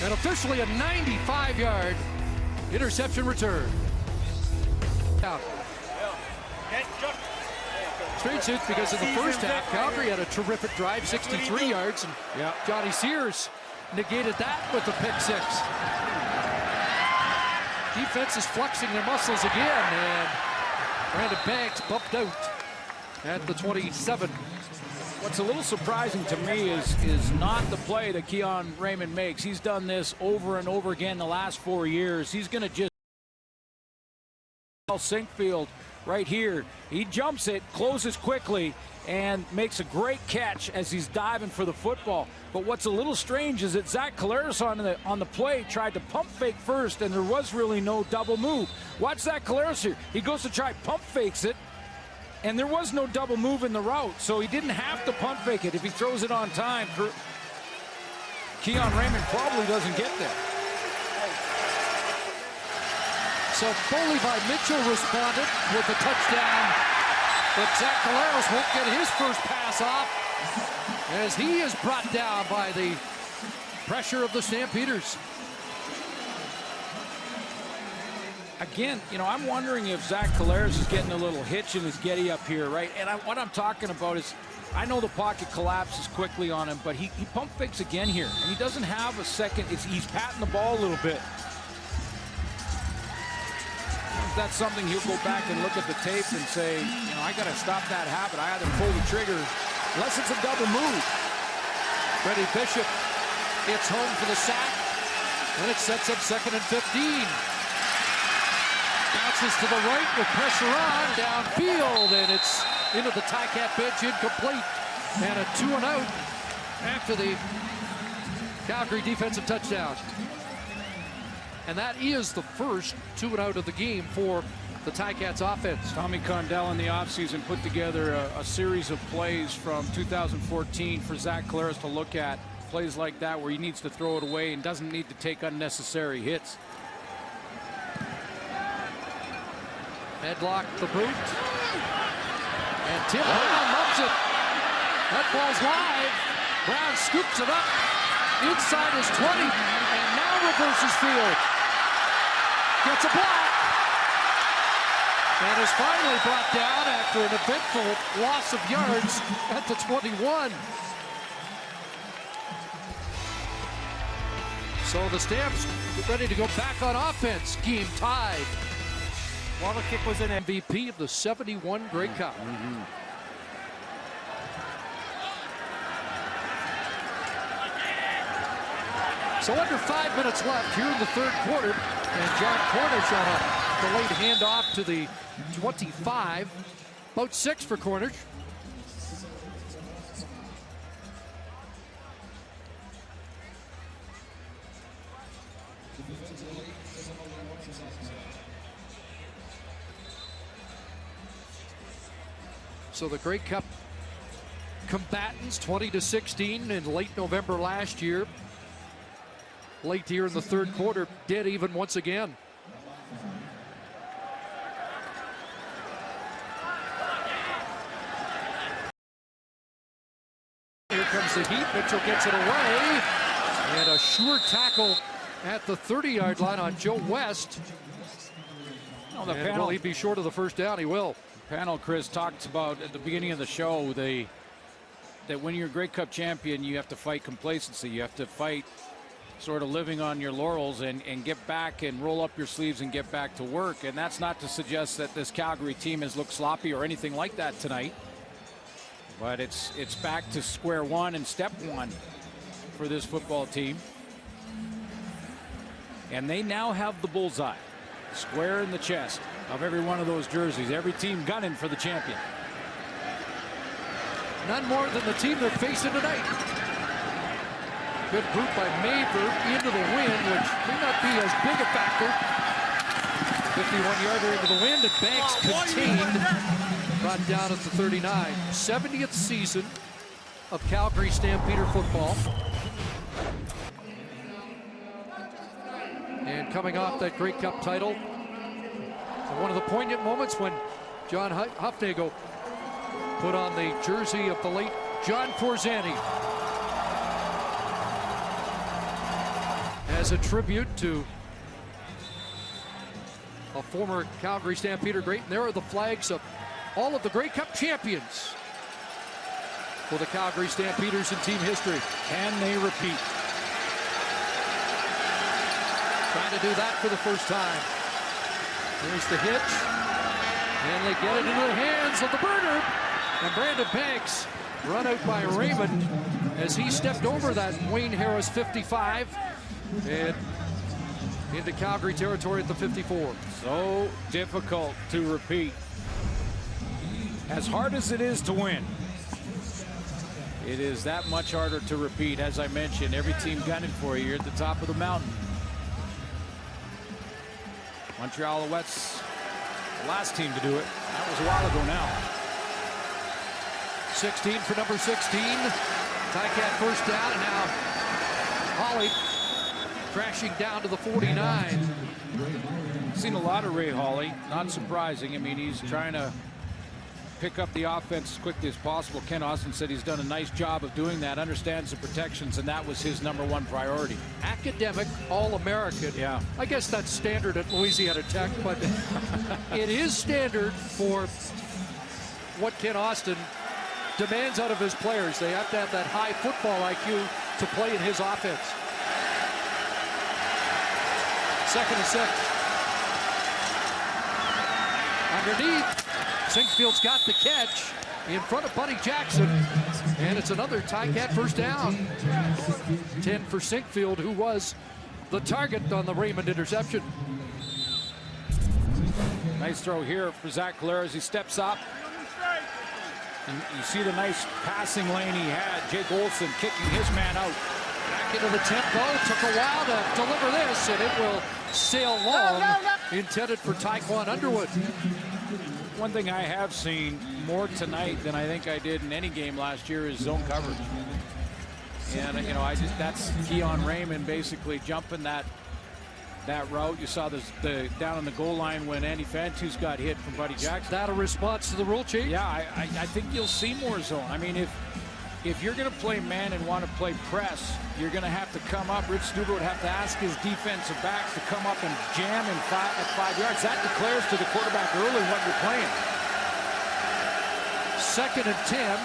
Speaker 1: And officially a 95-yard interception return. Out. Strange suits because in the first half, Calgary had a terrific drive, 63 yards, and Johnny Sears negated that with a pick 6. Defense is flexing their muscles again, and Brandon Banks bumped out at the 27.
Speaker 3: What's a little surprising to me is not the play that Keon Raymond makes. He's done this over and over again the last 4 years. He's going to just Sinkfield right here. He jumps it, closes quickly, and makes a great catch as he's diving for the football. But what's a little strange is that Zach Collaros on the play tried to pump fake first, and there was really no double move. Watch Zach Collaros here. He goes to try pump fakes it, and there was no double move in the route, so he didn't have to pump fake it. If he throws it on time, Keon Raymond probably doesn't get there.
Speaker 1: So Foley by Mitchell responded with a touchdown, but Zach Collaros won't get his first pass off as he is brought down by the pressure of the Stampeders.
Speaker 3: Again, you know, I'm wondering if Zach Collaros is getting a little hitch in his getty up here, right? And what I'm talking about is, I know the pocket collapses quickly on him, but he pump fakes again here, and he doesn't have a second. He's patting the ball a little bit. That's something he'll go back and look at the tape and say, you know, I got to stop that habit. I either pull the trigger, unless it's a double move.
Speaker 1: Freddie Bishop gets home for the sack, and it sets up 2nd and 15. Bounces to the right with pressure on, downfield, and it's into the Ticat bench, incomplete. And a 2-and-out after the Calgary defensive touchdown. And that is the first 2-and-out of the game for the Ticats offense.
Speaker 3: Tommy Condell in the offseason put together a series of plays from 2014 for Zach Collaros to look at. Plays like that where he needs to throw it away and doesn't need to take unnecessary hits.
Speaker 1: Headlock the boot. And Tim Brown loves it. That ball's live. Brown scoops it up inside his 20 and now reverses field. Gets a block. And is finally brought down after an eventful loss of yards at the 21. So the Stamps get ready to go back on offense. Game tied.
Speaker 2: While the kick was in,
Speaker 1: MVP of the 71 Grey Cup. So under 5 minutes left here in the third quarter. And John Cornish on a delayed handoff to the 25. About 6 for Cornish. So the Grey Cup combatants 20-16 in late November last year. Late here in the third quarter, dead even once again. Here comes the heat. Mitchell gets it away. And a sure tackle at the 30-yard line on Joe West.
Speaker 3: Oh, the
Speaker 1: and
Speaker 3: panel,
Speaker 1: will he be short of the first down? He will.
Speaker 3: Panel, Chris, talked about at the beginning of the show that when you're a Grey Cup champion, you have to fight complacency. You have to fight sort of living on your laurels and get back and roll up your sleeves and get back to work. And that's not to suggest that this Calgary team has looked sloppy or anything like that tonight. But it's back to square one and step one for this football team. And they now have the bullseye square in the chest of every one of those jerseys. Every team gunning for the champion.
Speaker 1: None more than the team they're facing tonight. Good boot by Maver into the wind, which may not be as big a factor. 51-yarder into the wind, and Banks contained. Brought down at the 39. 70th season of Calgary Stampeder football. And coming off that Grey Cup title, one of the poignant moments when John Hufnagel put on the jersey of the late John Forzani as a tribute to a former Calgary Stampeder great. And there are the flags of all of the Grey Cup champions for the Calgary Stampeders in team history.
Speaker 3: Can they repeat?
Speaker 1: Trying to do that for the first time. Here's the hitch. And they get it into the hands of the burner. And Brandon Banks run out by Raymond as he stepped over that Wayne Harris 55 and into Calgary territory at the 54.
Speaker 3: So difficult to repeat. As hard as it is to win, it is that much harder to repeat. As I mentioned, every team gunning for you. You're at the top of the mountain. Montreal Alouettes, the last team to do it. That was a while ago now.
Speaker 1: 16 for number 16. Ticat first down, and now Holly crashing down to the 49.
Speaker 3: Seen a lot of Ray Hawley. Not surprising. I mean, he's trying to pick up the offense as quickly as possible. Ken Austin said he's done a nice job of doing that, understands the protections, and that was his #1 priority.
Speaker 1: Academic All-American.
Speaker 3: Yeah.
Speaker 1: I guess that's standard at Louisiana Tech, but it is standard for what Ken Austin demands out of his players. They have to have that high football IQ to play in his offense. 2nd and 6. Underneath. Sinkfield's got the catch in front of Buddy Jackson, and it's another Ticat first down. 10 for Sinkfield, who was the target on the Raymond interception.
Speaker 3: Nice throw here for Zach Collaros. He steps up. And you see the nice passing lane he had. Jake Olson kicking his man out. Back
Speaker 1: Back into the tempo. Took a while to deliver this, and it will sail long. Intended for Taekwon Underwood.
Speaker 3: One thing I have seen more tonight than I think I did in any game last year is zone coverage. And, you know, that's Keon Raymond basically jumping that route. You saw the down on the goal line when Andy Fantus got hit from Buddy Jackson.
Speaker 1: Is that a response to the rule change?
Speaker 3: Yeah, I think you'll see more zone. I mean, if you're going to play man and want to play press, you're going to have to come up. Rich Stuber would have to ask his defensive backs to come up and jam at 5 yards. That declares to the quarterback early what you're playing.
Speaker 1: 2nd and 10.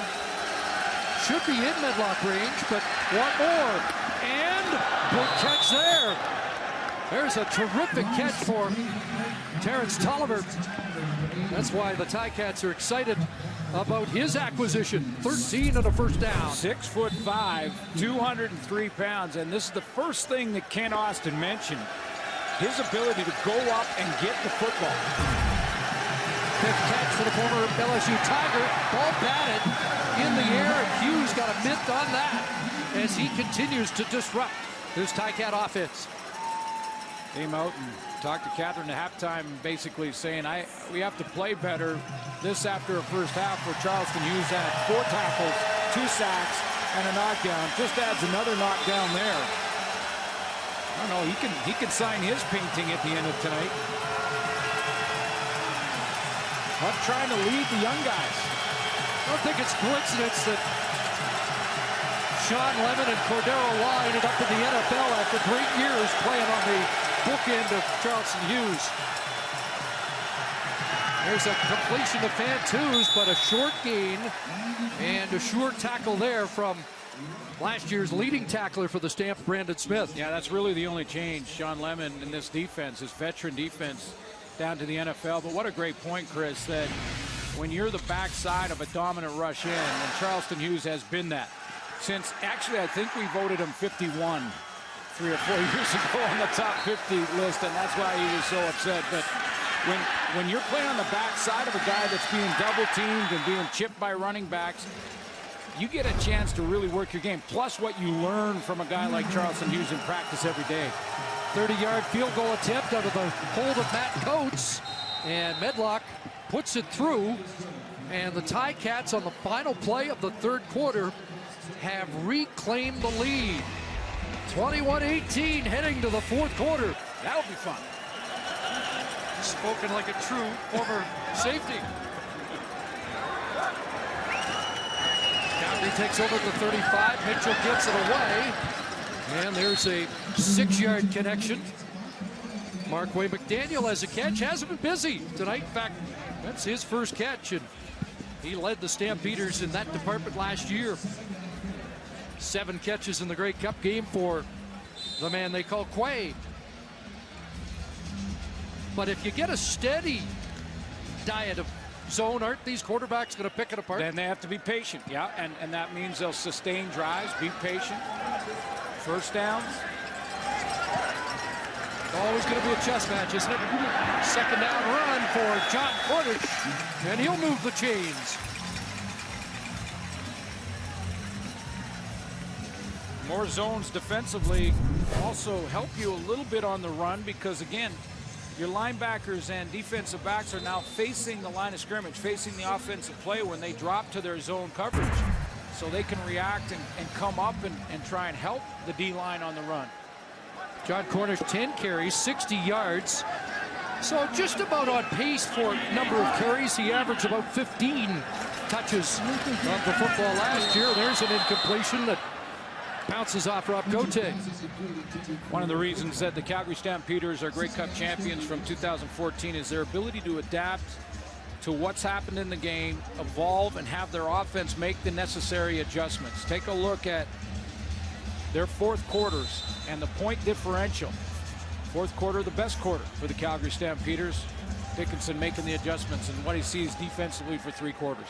Speaker 1: Should be in Medlock range, but one more. And good catch there. There's a terrific catch for Terrence Tolliver. That's why the Ticats are excited about his acquisition. 13 and a first down.
Speaker 3: 6'5", 203 pounds, and this is the first thing that Ken Austin mentioned. His ability to go up and get the football.
Speaker 1: 5th catch for the former LSU Tiger. Ball batted in the air, and Hughes got a mitt on that as he continues to disrupt this Ticat offense.
Speaker 3: Came out and talked to Catherine at halftime, basically saying, we have to play better. This after a first half where Charleston Hughes had 4 tackles, 2 sacks, and a knockdown. Just adds another knockdown there. I don't know, he can sign his painting at the end of tonight. I'm trying to lead the young guys.
Speaker 1: I don't think it's coincidence that Sean Lemon and Cordero Law ended up in the NFL after great years playing on the bookend of Charleston Hughes. There's a completion to Fantus, but a short gain and a short tackle there from last year's leading tackler for the Stamps, Brandon Smith.
Speaker 3: Yeah, that's really the only change. Sean Lemon in this defense, his veteran defense, down to the NFL. But what a great point, Chris, that when you're the backside of a dominant rush in, and Charleston Hughes has been that since, actually, I think we voted him 51 3 or 4 years ago on the top 50 list, and that's why he was so upset. But when you're playing on the backside of a guy that's being double-teamed and being chipped by running backs, you get a chance to really work your game, plus what you learn from a guy like Charleston Hughes in practice every day.
Speaker 1: 30-yard field goal attempt out of the hold of Matt Coates, and Medlock puts it through, and the Ticats on the final play of the 3rd quarter have reclaimed the lead. 21-18 heading to the 4th quarter.
Speaker 3: That'll be fun.
Speaker 1: Spoken like a true former safety. Calgary takes over the 35. Mitchell gets it away. And there's a 6-yard connection. Markway McDaniel has a catch. Hasn't been busy tonight. In fact, that's his first catch. And he led the Stampeders in that department last year. 7 catches in the Grey Cup game for the man they call Quay. But if you get a steady diet of zone, aren't these quarterbacks going to pick it apart?
Speaker 3: Then they have to be patient, yeah, and that means they'll sustain drives, be patient. First downs.
Speaker 1: Always going to be a chess match, isn't it? 2nd down run for John Cornish, and he'll move the chains.
Speaker 3: More zones defensively also help you a little bit on the run because, again, your linebackers and defensive backs are now facing the line of scrimmage, facing the offensive play when they drop to their zone coverage. So they can react and come up and try and help the D-line on the run.
Speaker 1: John Cornish, 10 carries, 60 yards. So just about on pace for number of carries. He averaged about 15 touches of the football last year. There's an incompletion that bounces off Rob Cote.
Speaker 3: One of the reasons that the Calgary Stampeders are Grey Cup champions from 2014 is their ability to adapt to what's happened in the game, evolve, and have their offense make the necessary adjustments. Take a look at their 4th quarters and the point differential. 4th quarter, the best quarter for the Calgary Stampeders. Dickinson making the adjustments and what he sees defensively for 3 quarters.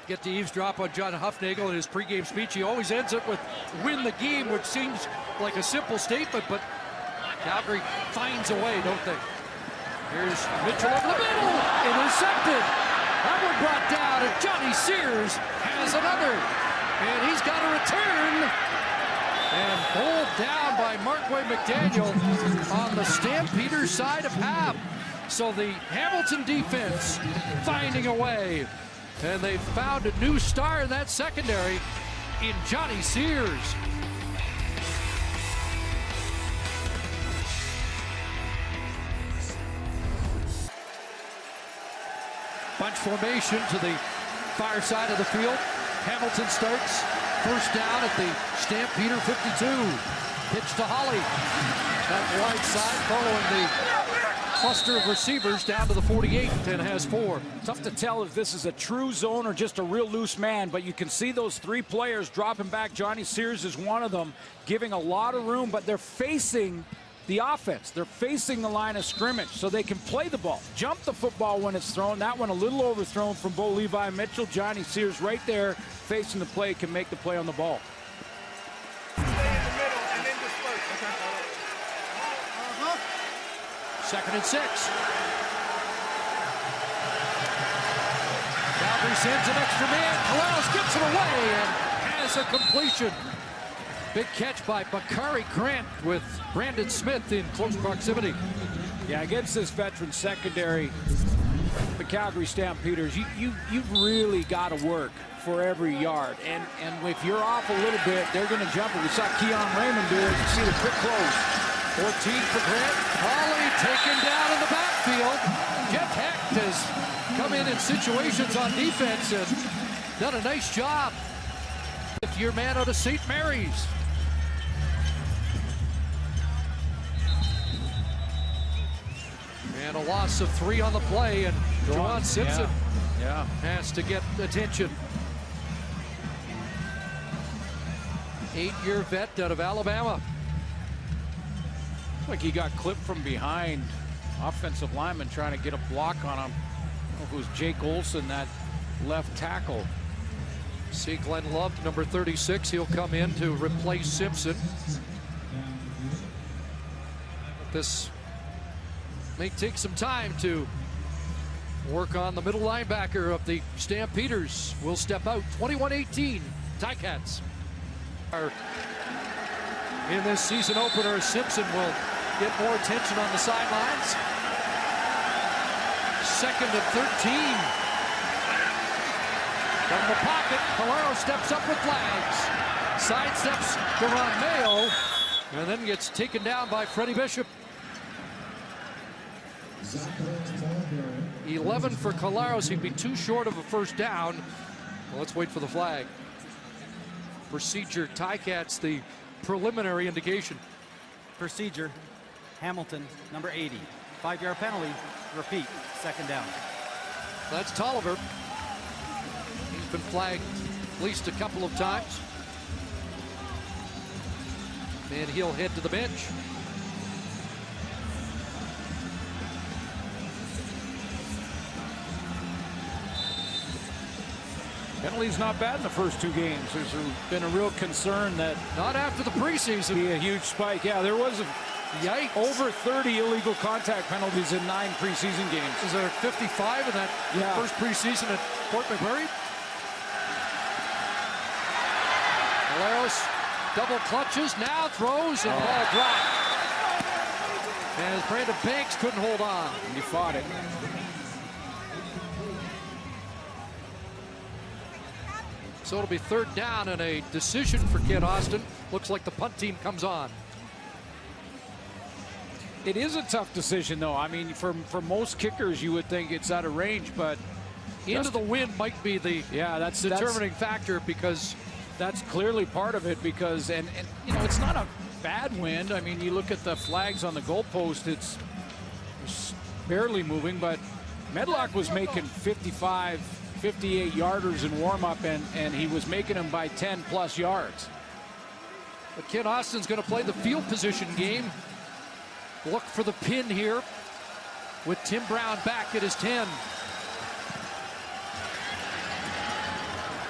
Speaker 1: Get to eavesdrop on John Huffnagel in his pregame speech. He always ends it with win the game, which seems like a simple statement, but Calgary finds a way, don't they? Here's Mitchell over the middle, intercepted. That one brought down, and Johnny Sears has another. And he's got a return. And pulled down by Markway McDaniel on the Stampeders side of half. So the Hamilton defense finding a way. And they found a new star in that secondary in Johnny Sears. Bunch formation to the far side of the field. Hamilton starts. First down at the Stampeder 52. Pitch to Holly. That wide side following the cluster of receivers down to the 48 and has 4.
Speaker 3: Tough to tell if this is a true zone or just a real loose man, but you can see those 3 players dropping back. Johnny Sears is one of them, giving a lot of room, but they're facing the offense. They're facing the line of scrimmage, so they can play the ball, jump the football when it's thrown. That one a little overthrown from Bo Levi Mitchell. Johnny Sears right there facing the play, can make the play on the ball.
Speaker 4: Stay in the middle and then disperse.
Speaker 1: Second and 6. Calgary sends an extra man. Caleros gets it away and has a completion. Big catch by Bakari Grant with Brandon Smith in close proximity.
Speaker 3: Yeah, against this veteran secondary, the Calgary Stampeders, you've really got to work for every yard. And if you're off a little bit, they're going to jump it. We saw Keon Raymond do it. You see the quick close.
Speaker 1: 14 for Grant. Holly taken down in the backfield. Jeff Hecht has come in situations on defense and done a nice job. If your man out of St. Mary's. And a loss of 3 on the play, and Juwan Simpson has to get attention. 8-year vet out of Alabama.
Speaker 3: Like he got clipped from behind. Offensive lineman trying to get a block on him. I don't know if it was Jake Olson, that left tackle.
Speaker 1: See Glenn Love, number 36. He'll come in to replace Simpson. This may take some time to work on the middle linebacker of the Stampeders. Will step out. 21-18, Ticats. In this season opener, Simpson will get more attention on the sidelines. Second and 13. From the pocket, Caleros steps up with flags. Sidesteps Deron Mayo, and then gets taken down by Freddie Bishop. 11 for Caleros. He'd be too short of a first down. Well, let's wait for the flag. Procedure, Ticats, the preliminary indication.
Speaker 2: Procedure, Hamilton, number 80. 5-yard penalty, repeat, second down.
Speaker 1: That's Tolliver. He's been flagged at least a couple of times. And he'll head to the bench.
Speaker 3: Penalty's not bad in the first 2 games. There's been a real concern that
Speaker 1: not after the preseason.
Speaker 3: Be a huge spike. Yeah, there was over 30 illegal contact penalties in 9 preseason games.
Speaker 1: Is there 55 in that first preseason at Fort McMurray? Caleros double clutches, now throws, and ball dropped. And Brandon Banks couldn't hold on.
Speaker 3: He fought it.
Speaker 1: So it'll be third down and a decision for Kent Austin. Looks like the punt team comes on.
Speaker 3: It is a tough decision, though. I mean, for most kickers, you would think it's out of range, but
Speaker 1: into the wind might be the
Speaker 3: that's
Speaker 1: determining factor, because
Speaker 3: that's clearly part of it. Because and you know, it's not a bad wind. I mean, you look at the flags on the goalpost; it's barely moving. But Medlock was making 55, 58 yarders in warm-up, and he was making them by 10+ yards.
Speaker 1: But Kent Austin's going to play the field position game. Look for the pin here with Tim Brown back at his 10.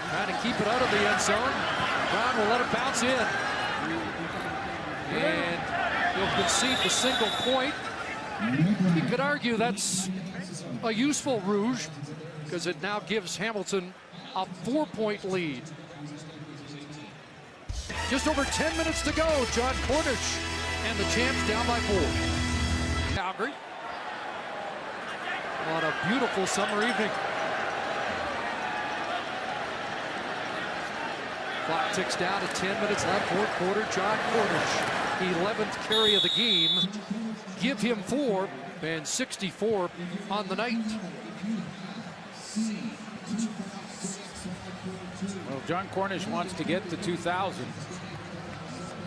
Speaker 1: Trying to keep it out of the end zone. Brown will let it bounce in. And he'll concede the single point. You could argue that's a useful rouge, because it now gives Hamilton a 4-point lead. Just over 10 minutes to go. John Cornish and the champs down by 4. Calgary on a beautiful summer evening. Clock ticks down to 10 minutes left, fourth quarter. John Cornish, 11th carry of the game. Give him 4 and 64 on the night.
Speaker 3: Well, John Cornish wants to get to 2,000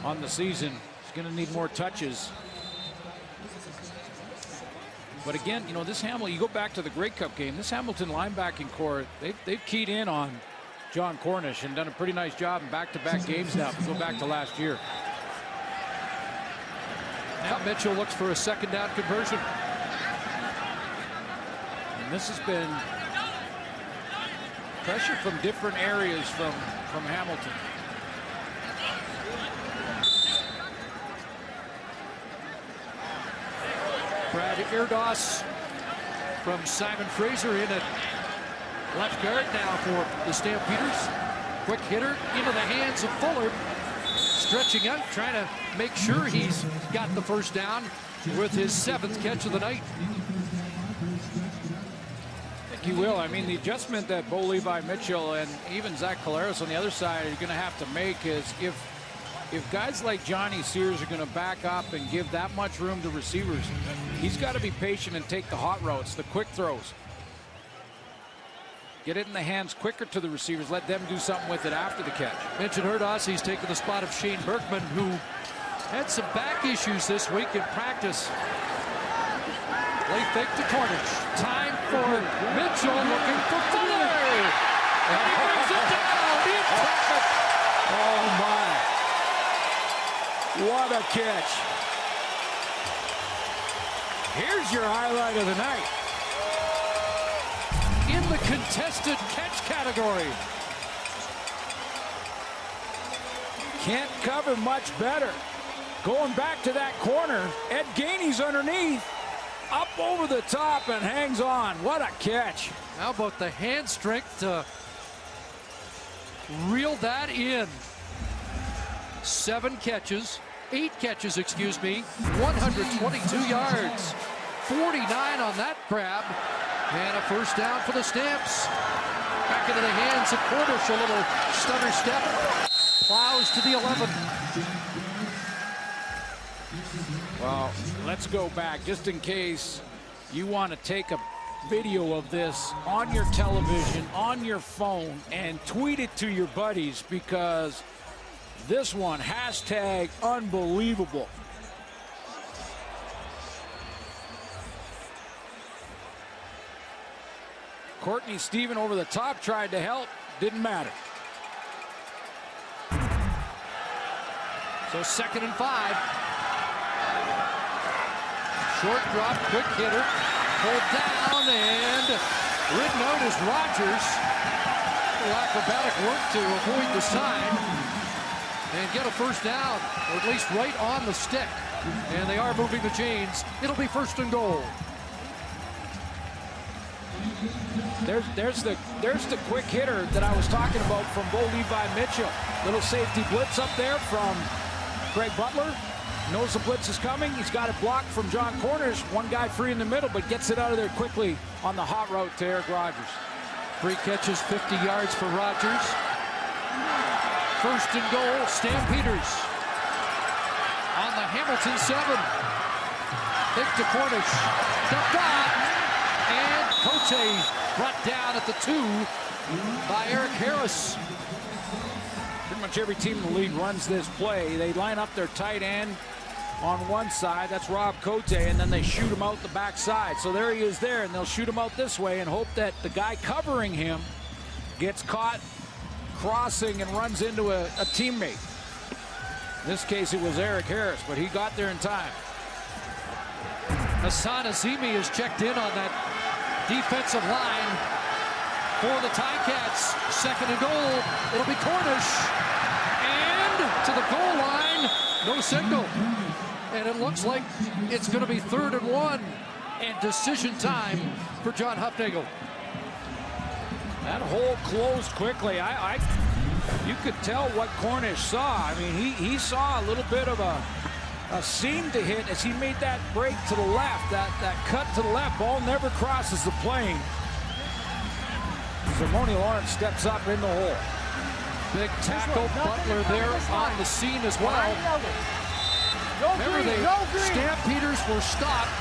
Speaker 3: on the season. He's going to need more touches. But again, you know, this Hamilton, you go back to the Grey Cup game, this Hamilton linebacking core, they've keyed in on John Cornish and done a pretty nice job in back-to-back games now. If we go back to last year.
Speaker 1: Now Mitchell looks for a second down conversion.
Speaker 3: And this has been pressure from different areas from Hamilton.
Speaker 1: Brad Erdos from Simon Fraser in at left guard now for the Stampeders. Quick hitter into the hands of Fuller. Stretching out, trying to make sure he's got the first down with his 7th catch of the night.
Speaker 3: I think he will. I mean, the adjustment that Bo Levi Mitchell and even Zach Collaros on the other side are going to have to make is if guys like Johnny Sears are going to back up and give that much room to receivers, he's got to be patient and take the hot routes, the quick throws. Get it in the hands quicker to the receivers. Let them do something with it after the catch.
Speaker 1: Mentioned Erdos, he's taken the spot of Shane Berkman, who had some back issues this week in practice. Play fake to Cornish. Time for Mitchell, looking for Fuller. And he brings it down in traffic.
Speaker 3: Oh, my. What a catch. Here's your highlight of the night.
Speaker 1: In the contested catch category.
Speaker 3: Can't cover much better. Going back to that corner, Ed Gainey's underneath, up over the top and hangs on. What a catch.
Speaker 1: How about the hand strength to reel that in? 8 catches, excuse me, 122 yards, 49 on that grab. And a first down for the Stamps. Back into the hands of Cornish. A little stutter step. Plows to the 11.
Speaker 3: Well, let's go back just in case you want to take a video of this on your television, on your phone, and tweet it to your buddies, because this one, hashtag unbelievable. Courtney Stephen over the top, tried to help, didn't matter.
Speaker 1: So 2nd and 5. Short drop, quick hitter, pulled down and ridden out is Rogers. A little acrobatic work to avoid the sign and get a first down, or at least right on the stick. And they are moving the chains. It'll be 1st and goal.
Speaker 3: There's the quick hitter that I was talking about from Bo Levi Mitchell. Little safety blitz up there from Craig Butler. Knows the blitz is coming. He's got it blocked from John Cornish. One guy free in the middle, but gets it out of there quickly on the hot route to Eric Rogers.
Speaker 1: 3 catches, 50 yards for Rogers. 1st and goal, Stampeders on the Hamilton 7. Big to Cornish. Ducked off. And Cote brought down at the 2 by Eric Harris.
Speaker 3: Pretty much every team in the league runs this play. They line up their tight end on one side, that's Rob Cote, and then they shoot him out the backside. So there he is there, and they'll shoot him out this way and hope that the guy covering him gets caught crossing and runs into a teammate. In this case, it was Eric Harris, but he got there in time.
Speaker 1: Hassan Azimi is checked in on that defensive line for the Ticats. 2nd and goal. It'll be Cornish. And to the goal line, no signal. And it looks like it's going to be 3rd and 1. And decision time for John Hufnagel.
Speaker 3: That hole closed quickly. You could tell what Cornish saw. I mean, he saw a little bit of a seam to hit as he made that break to the left, that cut to the left. Ball never crosses the plane. Simone Lawrence steps up in the hole.
Speaker 1: Big tackle, Butler there on the scene as well. Remember, the Stampeders were stopped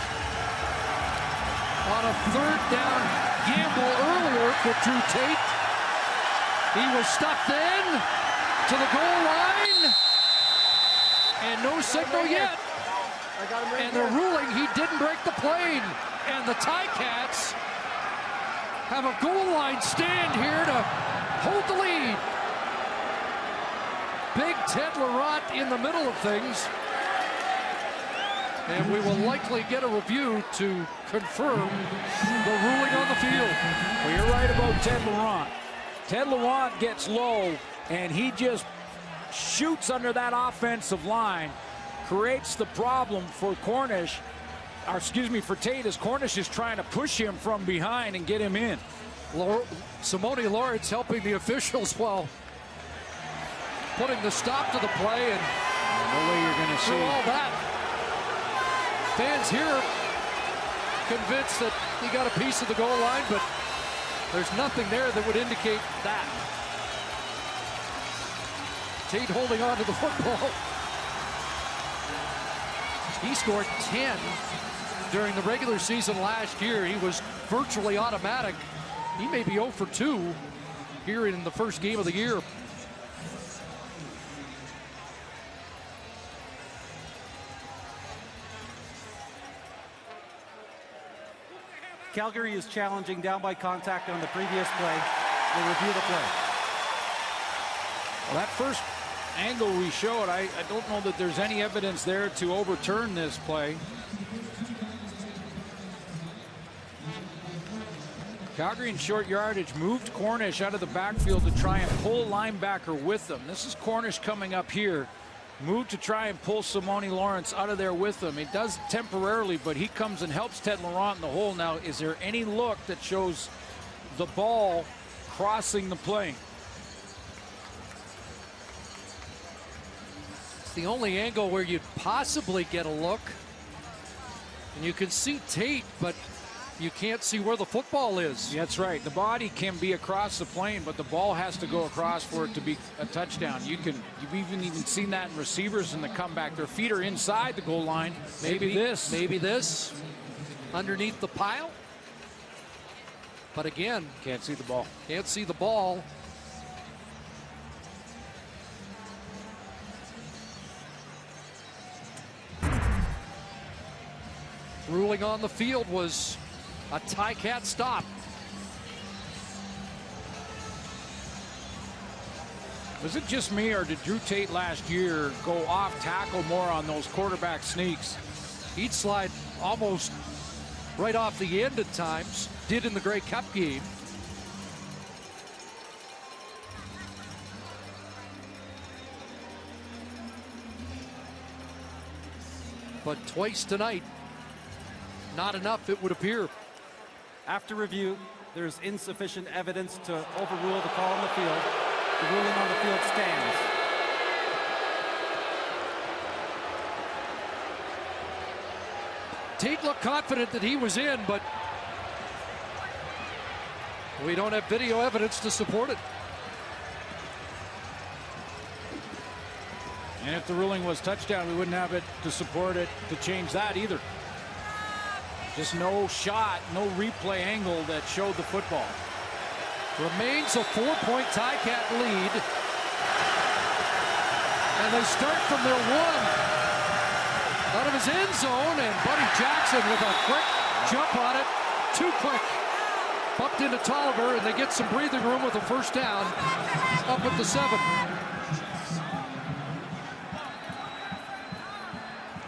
Speaker 1: on a 3rd down gamble earlier for Drew Tate. He was stuck then to the goal line, and no signal yet. And they're ruling he didn't break the plane. And the Ticats have a goal line stand here to hold the lead. Big Ted Laurent in the middle of things. And we will likely get a review to confirm the ruling on the field.
Speaker 3: Well, you're right about Ted Laurent. Ted Laurent gets low, and he just shoots under that offensive line, creates the problem for Cornish, or excuse me, for Tate, as Cornish is trying to push him from behind and get him in.
Speaker 1: Simone Lawrence helping the officials while putting the stop to the play, and
Speaker 3: no way you're going to see
Speaker 1: all that. Fans here convinced that he got a piece of the goal line, but there's nothing there that would indicate that. Tate holding on to the football. He scored 10 during the regular season last year. He was virtually automatic. He may be 0 for 2 here in the first game of the year.
Speaker 2: Calgary is challenging down by contact on the previous play. We'll review the play.
Speaker 3: Well, that first angle we showed, I don't know that there's any evidence there to overturn this play. Calgary in short yardage moved Cornish out of the backfield to try and pull linebacker with them. This is Cornish coming up here. Moved to try and pull Simone Lawrence out of there with them. It does temporarily, but he comes and helps Ted Laurent in the hole. Now, is there any look that shows the ball crossing the plane?
Speaker 1: It's the only angle where you'd possibly get a look. And you can see Tate, but you can't see where the football is.
Speaker 3: That's right. The body can be across the plane, but the ball has to go across for it to be a touchdown. You've even seen that in receivers in the comeback. Their feet are inside the goal line. Maybe this underneath the pile. But again, can't see the ball.
Speaker 1: Can't see the ball. Ruling on the field was a Ticat stop.
Speaker 3: Was it just me, or did Drew Tate last year go off tackle more on those quarterback sneaks?
Speaker 1: He'd slide almost right off the end at times. Did in the Grey Cup game. But twice tonight, not enough, it would appear.
Speaker 2: After review, there's insufficient evidence to overrule the call on the field. The ruling on the field stands.
Speaker 1: Tate looked confident that he was in, but we don't have video evidence to support it.
Speaker 3: And if the ruling was touchdown, we wouldn't have it to support it to change that either. Just no shot, no replay angle that showed the football.
Speaker 1: Remains a 4-point Ticat lead. And they start from their 1. Out of his end zone, and Buddy Jackson with a quick jump on it. Too quick. Bumped into Tolliver, and they get some breathing room with a first down. Up at the 7.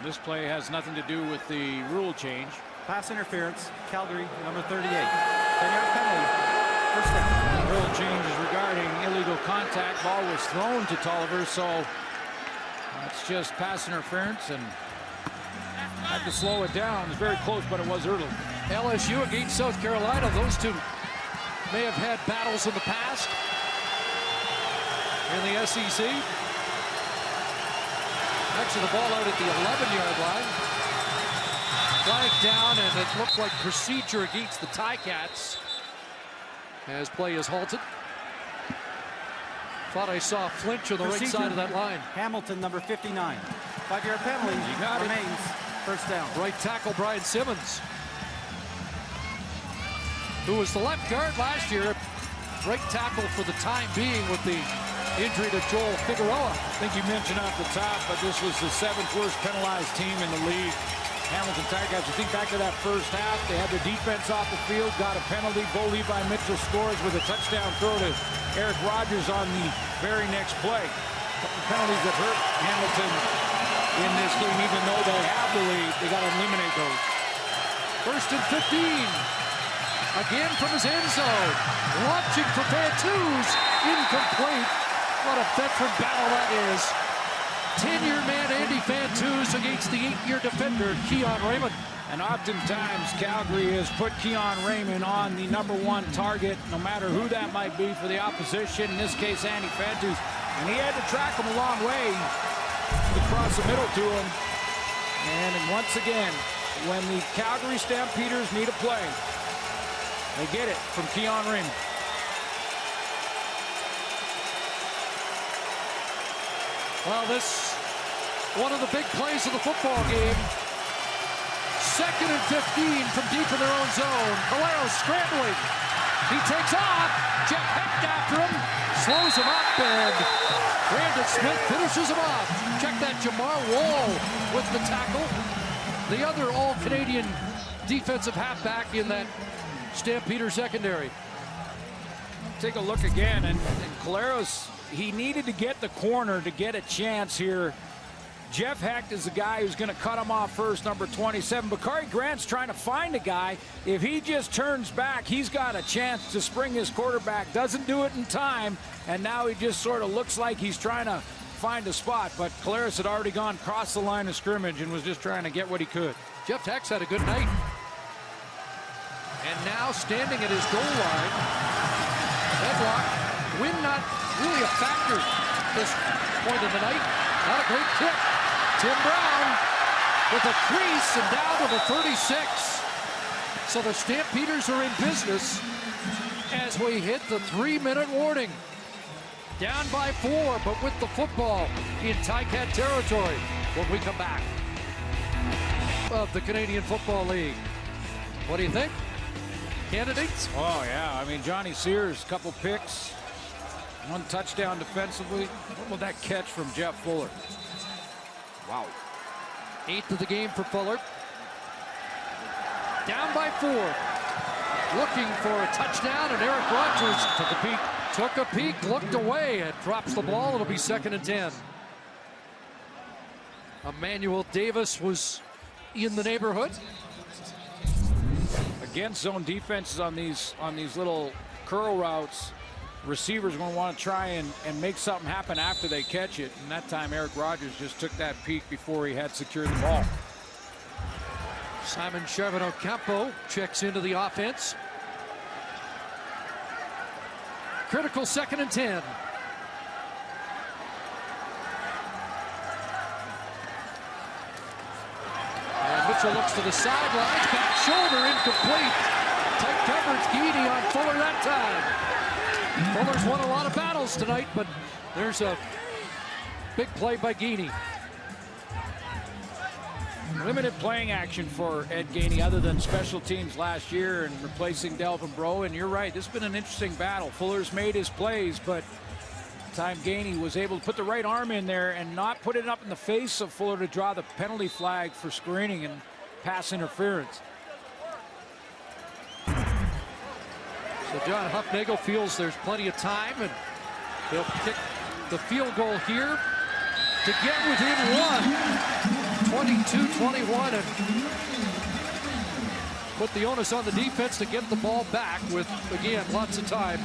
Speaker 3: This play has nothing to do with the rule change.
Speaker 2: Pass interference, Calgary, number 38. 10-yard penalty, first down.
Speaker 3: Rule change is regarding illegal contact. Ball was thrown to Tolliver, so it's just pass interference, and had to slow it down. It was very close, but it was early.
Speaker 1: LSU against South Carolina. Those two may have had battles in the past. in the SEC. Actually, the ball out at the 11-yard line. Flag down, and it looked like procedure against the Ticats as play is halted. Thought I saw a flinch on the right side of that line.
Speaker 2: Hamilton, number 59. 5-yard penalty.
Speaker 3: You got it.
Speaker 2: Remains. First down.
Speaker 1: Right tackle Brian Simmons, who was the left guard last year. Right tackle for the time being with the injury to Joel Figueroa.
Speaker 3: I think you mentioned off the top, but this was the 7th worst penalized team in the league. Hamilton Ticats, you think back to that first half, they had their defense off the field, got a penalty. Bo Levi Mitchell scores with a touchdown throw to Eric Rogers on the very next play. Couple penalties that hurt Hamilton in this game, even though they have the lead, they got to eliminate those.
Speaker 1: 1st and 15. Again from his end zone. Launching for Fantuz. Incomplete. What a veteran battle that is. 10-year man Andy Fantuz against the 8-year defender Keon Raymond.
Speaker 3: And oftentimes Calgary has put Keon Raymond on the #1 target, no matter who that might be for the opposition. In this case, Andy Fantuz. And he had to track him a long way to cross the middle to him. And once again, when the Calgary Stampeders need a play, they get it from Keon Raymond.
Speaker 1: Well, this one of the big plays of the football game. 2nd and 15 from deep in their own zone. Calero scrambling. He takes off. Jeff Hecht after him. Slows him up, and Brandon Smith finishes him off. Check that, Jamar Wall with the tackle. The other all-Canadian defensive halfback in that Stampeder secondary.
Speaker 3: Take a look again, and Caleros, he needed to get the corner to get a chance here. Jeff Hecht is the guy who's going to cut him off first, number 27. Bakari Grant's trying to find a guy. If he just turns back, he's got a chance to spring his quarterback. Doesn't do it in time, and now he just sort of looks like he's trying to find a spot. But Caleros had already gone across the line of scrimmage and was just trying to get what he could.
Speaker 1: Jeff Hecht's had a good night. And now standing at his goal line, headlock, wind not really a factor at this point of the night. Not a great kick. Tim Brown with a crease and down to the 36. So the Stampeders are in business as we hit the 3-minute warning. Down by 4, but with the football in Ticat territory when we come back. Of the Canadian Football League. What do you think? Candidates?
Speaker 3: Oh, yeah. I mean, Johnny Sears, couple picks, 1 touchdown defensively. What will that catch from Jeff Fuller? Wow.
Speaker 1: 8th of the game for Fuller. Down by 4. Looking for a touchdown, and Eric Rogers took a peek, looked away, and drops the ball. It'll be 2nd and 10. Emmanuel Davis was in the neighborhood.
Speaker 3: Against zone defenses on these little curl routes, receivers going to want to try and make something happen after they catch it. And that time Eric Rogers just took that peek before he had secured the ball.
Speaker 1: Simon Charbonneau-Campo checks into the offense. Critical 2nd and 10. And Mitchell looks to the sidelines, back shoulder, incomplete. Tight coverage, Geedy on Fuller that time. Fuller's won a lot of battles tonight, but there's a big play by Geedy.
Speaker 3: Limited playing action for Ed Gainey other than special teams last year and replacing Delvin Breaux. And you're right, this has been an interesting battle. Fuller's made his plays, but time Gainey was able to put the right arm in there and not put it up in the face of Fuller to draw the penalty flag for screening and pass interference.
Speaker 1: So John Huffnagel feels there's plenty of time, and they'll kick the field goal here to get within 1. 22-21, and put the onus on the defense to get the ball back with, again, lots of time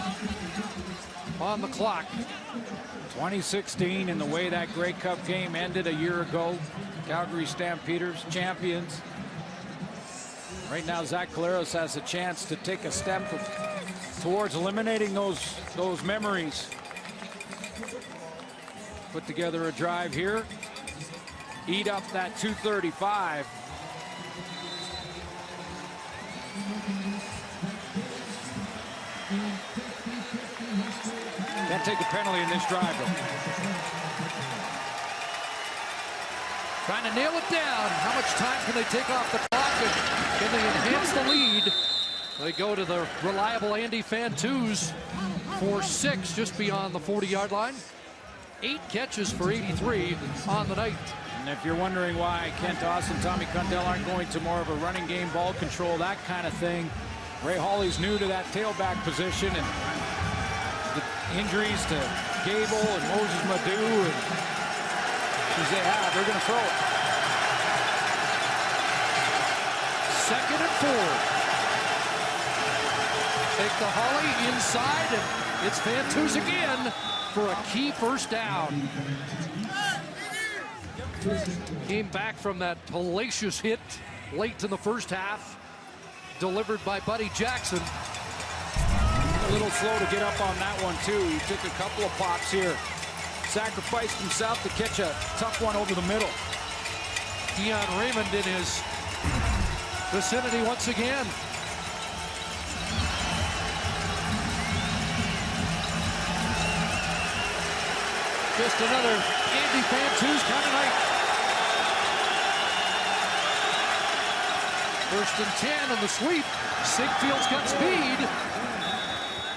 Speaker 1: on the clock.
Speaker 3: 2016, and the way that Grey Cup game ended a year ago, Calgary Stampeders champions. Right now, Zach Caleros has a chance to take a step towards eliminating those memories. put together a drive here. Eat up that 235. Can't take a penalty in this drive, though.
Speaker 1: Trying to nail it down. How much time can they take off the clock? And can they enhance the lead? They go to the reliable Andy Fantuz for 6 just beyond the 40-yard line. 8 catches for 83 on the night.
Speaker 3: And if you're wondering why Kent Austin, Tommy Condell aren't going to more of a running game, ball control, that kind of thing, Ray Hawley's new to that tailback position, and the injuries to Gable and Moses Madu, and as they have, they're going to throw it.
Speaker 1: 2nd and 4. Take the Hawley inside, and it's Fantuz again for a key first down. Came back from that hellacious hit late in the first half, delivered by Buddy Jackson.
Speaker 3: A little slow to get up on that one, too. He took a couple of pops here. Sacrificed himself to catch a tough one over the middle.
Speaker 1: Keon Raymond in his vicinity once again. Just another Andy Fantuz kind of night. 1st and 10 in the sweep. Sigfield's got speed,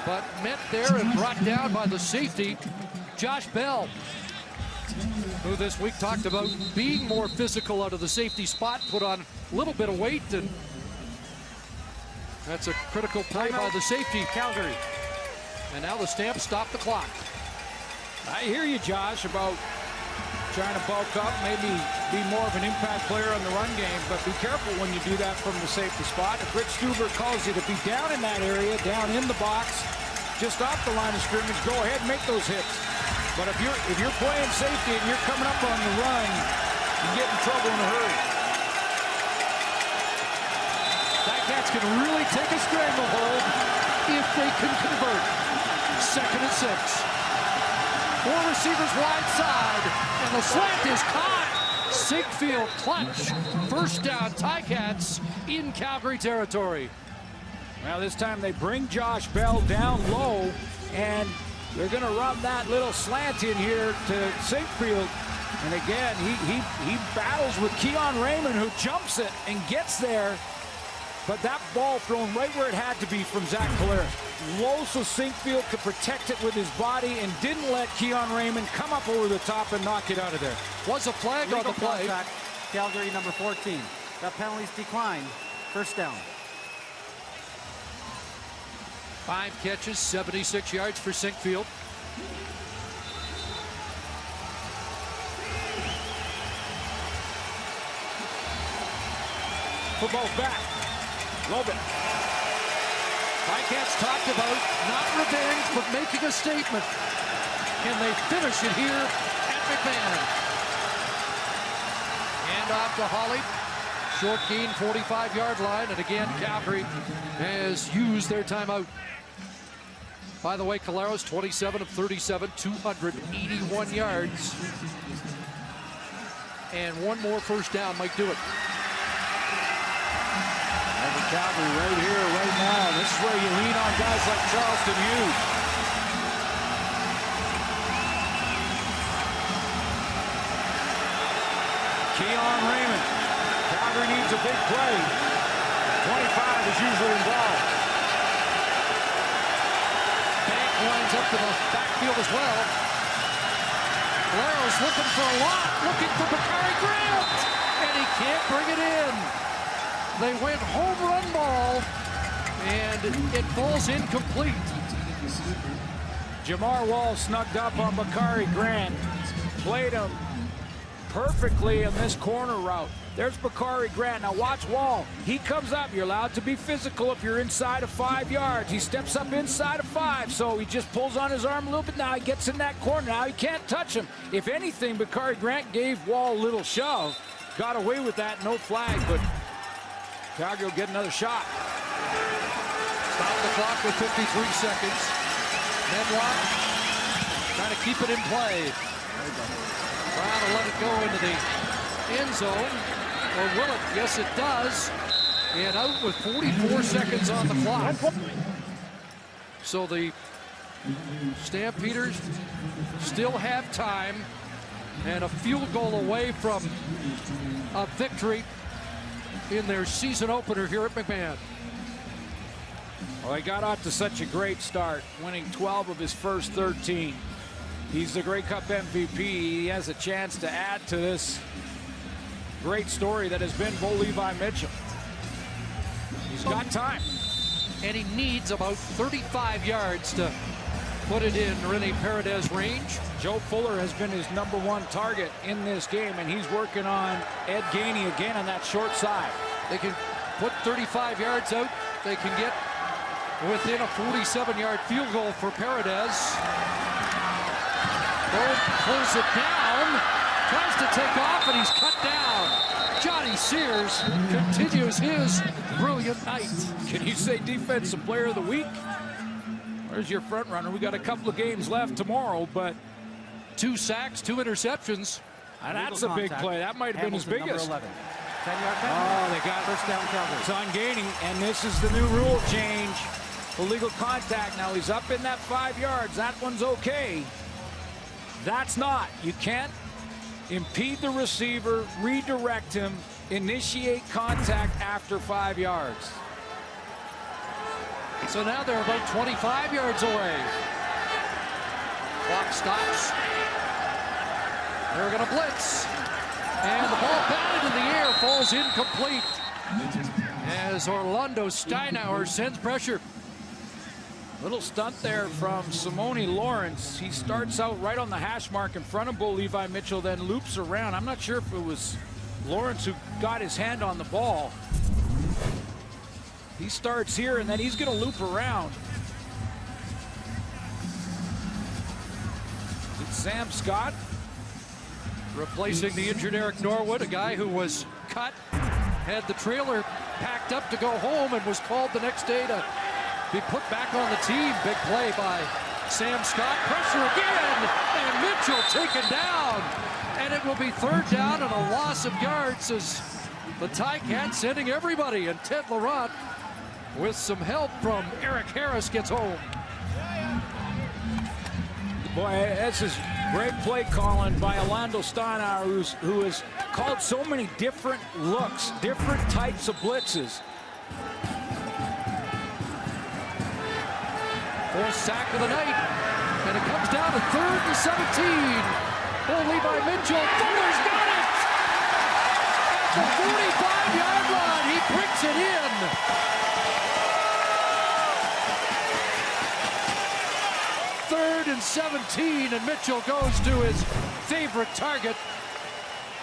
Speaker 1: but met there and brought down by the safety, Josh Bell, who this week talked about being more physical out of the safety spot, put on a little bit of weight, and that's a critical play by the safety.
Speaker 2: Calgary.
Speaker 1: And now the Stamps stop the clock.
Speaker 3: I hear you, Josh, about trying to bulk up, maybe be more of an impact player on the run game, but be careful when you do that from the safety spot. If Rich Stuber calls you to be down in that area, down in the box, just off the line of scrimmage, go ahead and make those hits. But if you're playing safety and you're coming up on the run, you get in trouble in a hurry.
Speaker 1: Ticats can really take a stranglehold if they can convert. 2nd and 6. 4 receivers wide side, and the slant is caught. Sigfield clutch. First down, Ticats in Calgary territory.
Speaker 3: Well, this time they bring Josh Bell down low, and they're going to run that little slant in here to Sigfield. And again, he battles with Keon Raymond, who jumps it and gets there. But that ball thrown right where it had to be from Zach Calera. Low so Sigfield could protect it with his body and didn't let Keon Raymond come up over the top and knock it out of there.
Speaker 1: Was a flag on the play.
Speaker 2: Contact, Calgary number 14. That penalty's declined. First down.
Speaker 1: 5 catches, 76 yards for Sigfield.
Speaker 3: Football's back. Love it.
Speaker 1: Ticats talked about not revenge, but making a statement. Can they finish it here at McMahon? Hand off to Hawley. Short gain, 45-yard line. And again, Calgary has used their timeout. By the way, Calero's 27 of 37, 281 yards. And one more first down might do it.
Speaker 3: Calgary right here, right now. This is where you lean on guys like Charleston Hughes. Keon Raymond. Calgary needs a big play. 25 is usually involved.
Speaker 1: Bank lines up to the backfield as well. Calero's looking for a lot, looking for Bakari Grant, and he can't bring it in. They went home run ball, and it falls incomplete.
Speaker 3: Jamar Wall snugged up on Bakari Grant, played him perfectly in this corner route. There's Bakari Grant. Now watch Wall. He comes up. You're allowed to be physical if you're inside of 5 yards. He steps up inside of 5, so he just pulls on his arm a little bit. Now he gets in that corner. Now he can't touch him. If anything, Bakari Grant gave Wall a little shove. Got away with that, no flag, but Calgary will get another shot.
Speaker 1: Stop the clock with 53 seconds. Benoit trying to keep it in play. Brown will let it go into the end zone. Or will it? Yes, it does. And out with 44 seconds on the clock. So the Stampeders still have time and a field goal away from a victory in their season opener here at McMahon.
Speaker 3: Well, he got off to such a great start, winning 12 of his first 13. He's the Grey Cup MVP. He has a chance to add to this great story that has been Bo Levi Mitchell. He's got time.
Speaker 1: And he needs about 35 yards to put it in Rene Paredes' range.
Speaker 3: Joe Fuller has been his #1 target in this game, and he's working on Ed Gainey again on that short side.
Speaker 1: They can put 35 yards out. They can get within a 47-yard field goal for Paredes. Bo pulls it down, tries to take off, and he's cut down. Johnny Sears continues his brilliant night.
Speaker 3: Can you say Defensive Player of the Week? Where's your front runner? We got a couple of games left tomorrow, but
Speaker 1: 2 sacks, 2 interceptions.
Speaker 3: And that's a big play. That might have been his biggest.
Speaker 2: 10-yard penalty.
Speaker 3: Oh, they got
Speaker 2: first down Calgary.
Speaker 3: It's on Gainey, and this is the new rule change. Illegal contact. Now he's up in that 5 yards. That one's okay. That's not. You can't impede the receiver, redirect him, initiate contact after 5 yards.
Speaker 1: So now they're about 25 yards away. Clock stops. They're going to blitz. And the ball batted in the air, falls incomplete as Orlando Steinauer sends pressure.
Speaker 3: Little stunt there from Simone Lawrence. He starts out right on the hash mark in front of Bo Levi Mitchell, then loops around. I'm not sure if it was Lawrence who got his hand on the ball. He starts here, and then he's going to loop around. It's Sam Scott
Speaker 1: replacing the injured Eric Norwood, a guy who was cut, had the trailer packed up to go home, and was called the next day to be put back on the team. Big play by Sam Scott. Pressure again, and Mitchell taken down. And it will be 3rd down and a loss of yards as the Ticats sending everybody. And Ted Laurent, with some help from Eric Harris, gets home.
Speaker 3: Boy, this is great play calling by Orlando Steinauer, who has called so many different looks, different types of blitzes.
Speaker 1: 4th sack of the night, and it comes down to 3rd and 17. Bo Levi Mitchell, Fuller's got it! At the 45-yard line, he brings it in. Third and 17, and Mitchell goes to his favorite target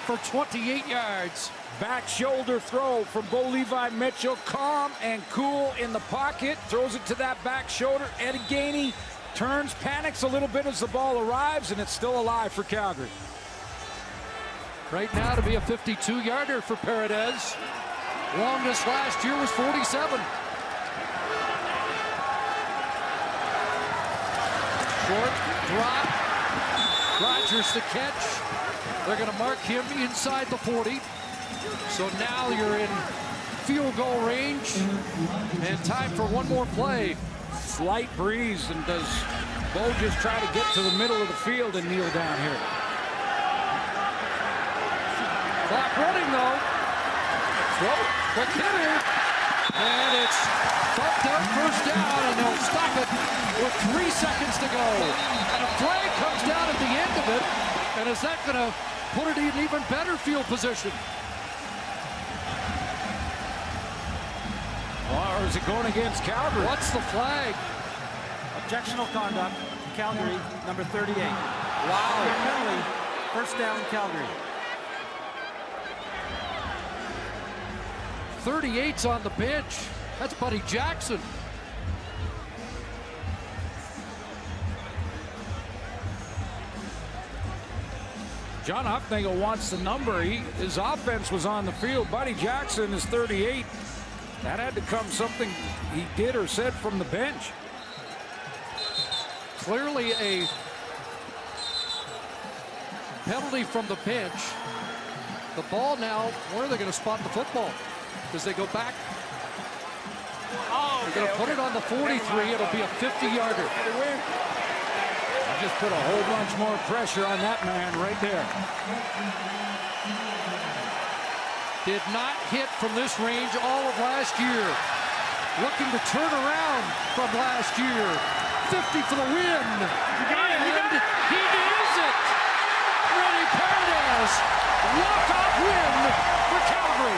Speaker 1: for 28 yards.
Speaker 3: Back shoulder throw from Bo Levi Mitchell, calm and cool in the pocket, throws it to that back shoulder. Ed Gainey turns, panics a little bit as the ball arrives, and it's still alive for Calgary.
Speaker 1: Right now to be a 52-yarder for Paredes. Longest last year was 47. Short drop. Rodgers the catch. They're going to mark him inside the 40. So now you're in field goal range, and time for one more play.
Speaker 3: Slight breeze, and does Bo just try to get to the middle of the field and kneel down here?
Speaker 1: Clock running though. Throw the kicker, and it's bumped out 1st down, and they'll stop it with 3 seconds to go. And a flag comes down at the end of it, and is that going to put it in even better field position?
Speaker 3: Or is it going against Calgary?
Speaker 1: What's the flag?
Speaker 2: Objectional conduct, Calgary, number 38.
Speaker 1: Wow.
Speaker 2: Penalty, 1st down, Calgary.
Speaker 1: 38's on the bench. That's Buddy Jackson.
Speaker 3: John Hufnagel wants the number. His offense was on the field. Buddy Jackson is 38. That had to come something he did or said from the bench.
Speaker 1: Clearly a penalty from the bench. The ball now, where are they going to spot the football? Because they go back. They're going to put it on the 43. It'll be a 50-yarder.
Speaker 3: Just put a whole bunch more pressure on that man right there.
Speaker 1: Did not hit from this range all of last year. Looking to turn around from last year. 50 for the win. And he is it. Ready Paredes. Walk-off win for Calgary.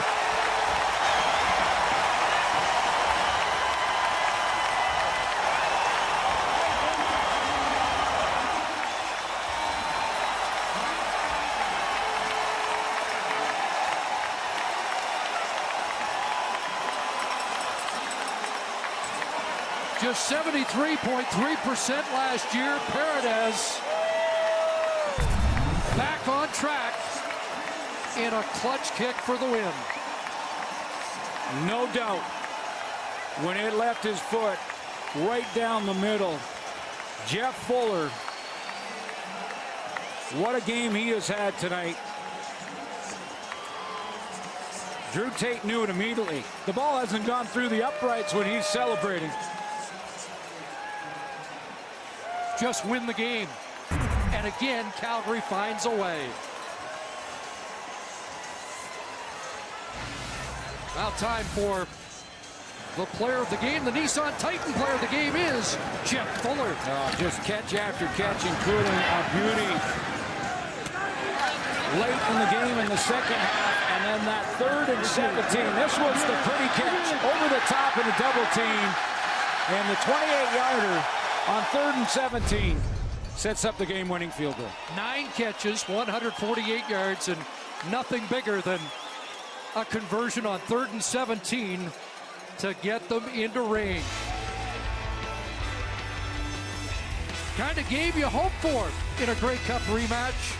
Speaker 1: Just 73.3% last year. Paredes back on track in a clutch kick for the win.
Speaker 3: No doubt. When it left his foot right down the middle, Jeff Fuller, what a game he has had tonight. Drew Tate knew it immediately. The ball hasn't gone through the uprights when he's celebrating.
Speaker 1: Just win the game. And again, Calgary finds a way. Now time for the player of the game. The Nissan Titan player of the game is Jeff Fuller.
Speaker 3: Just catch after catch, including a beauty late in the game in the second half. And then that 3rd and 17. This was the pretty catch over the top in a double team. And the 28-yarder on 3rd and 17 sets up the game-winning field goal.
Speaker 1: 9 catches, 148 yards, and nothing bigger than a conversion on 3rd and 17 to get them into range. Kind of gave you hope for in a Grey Cup rematch.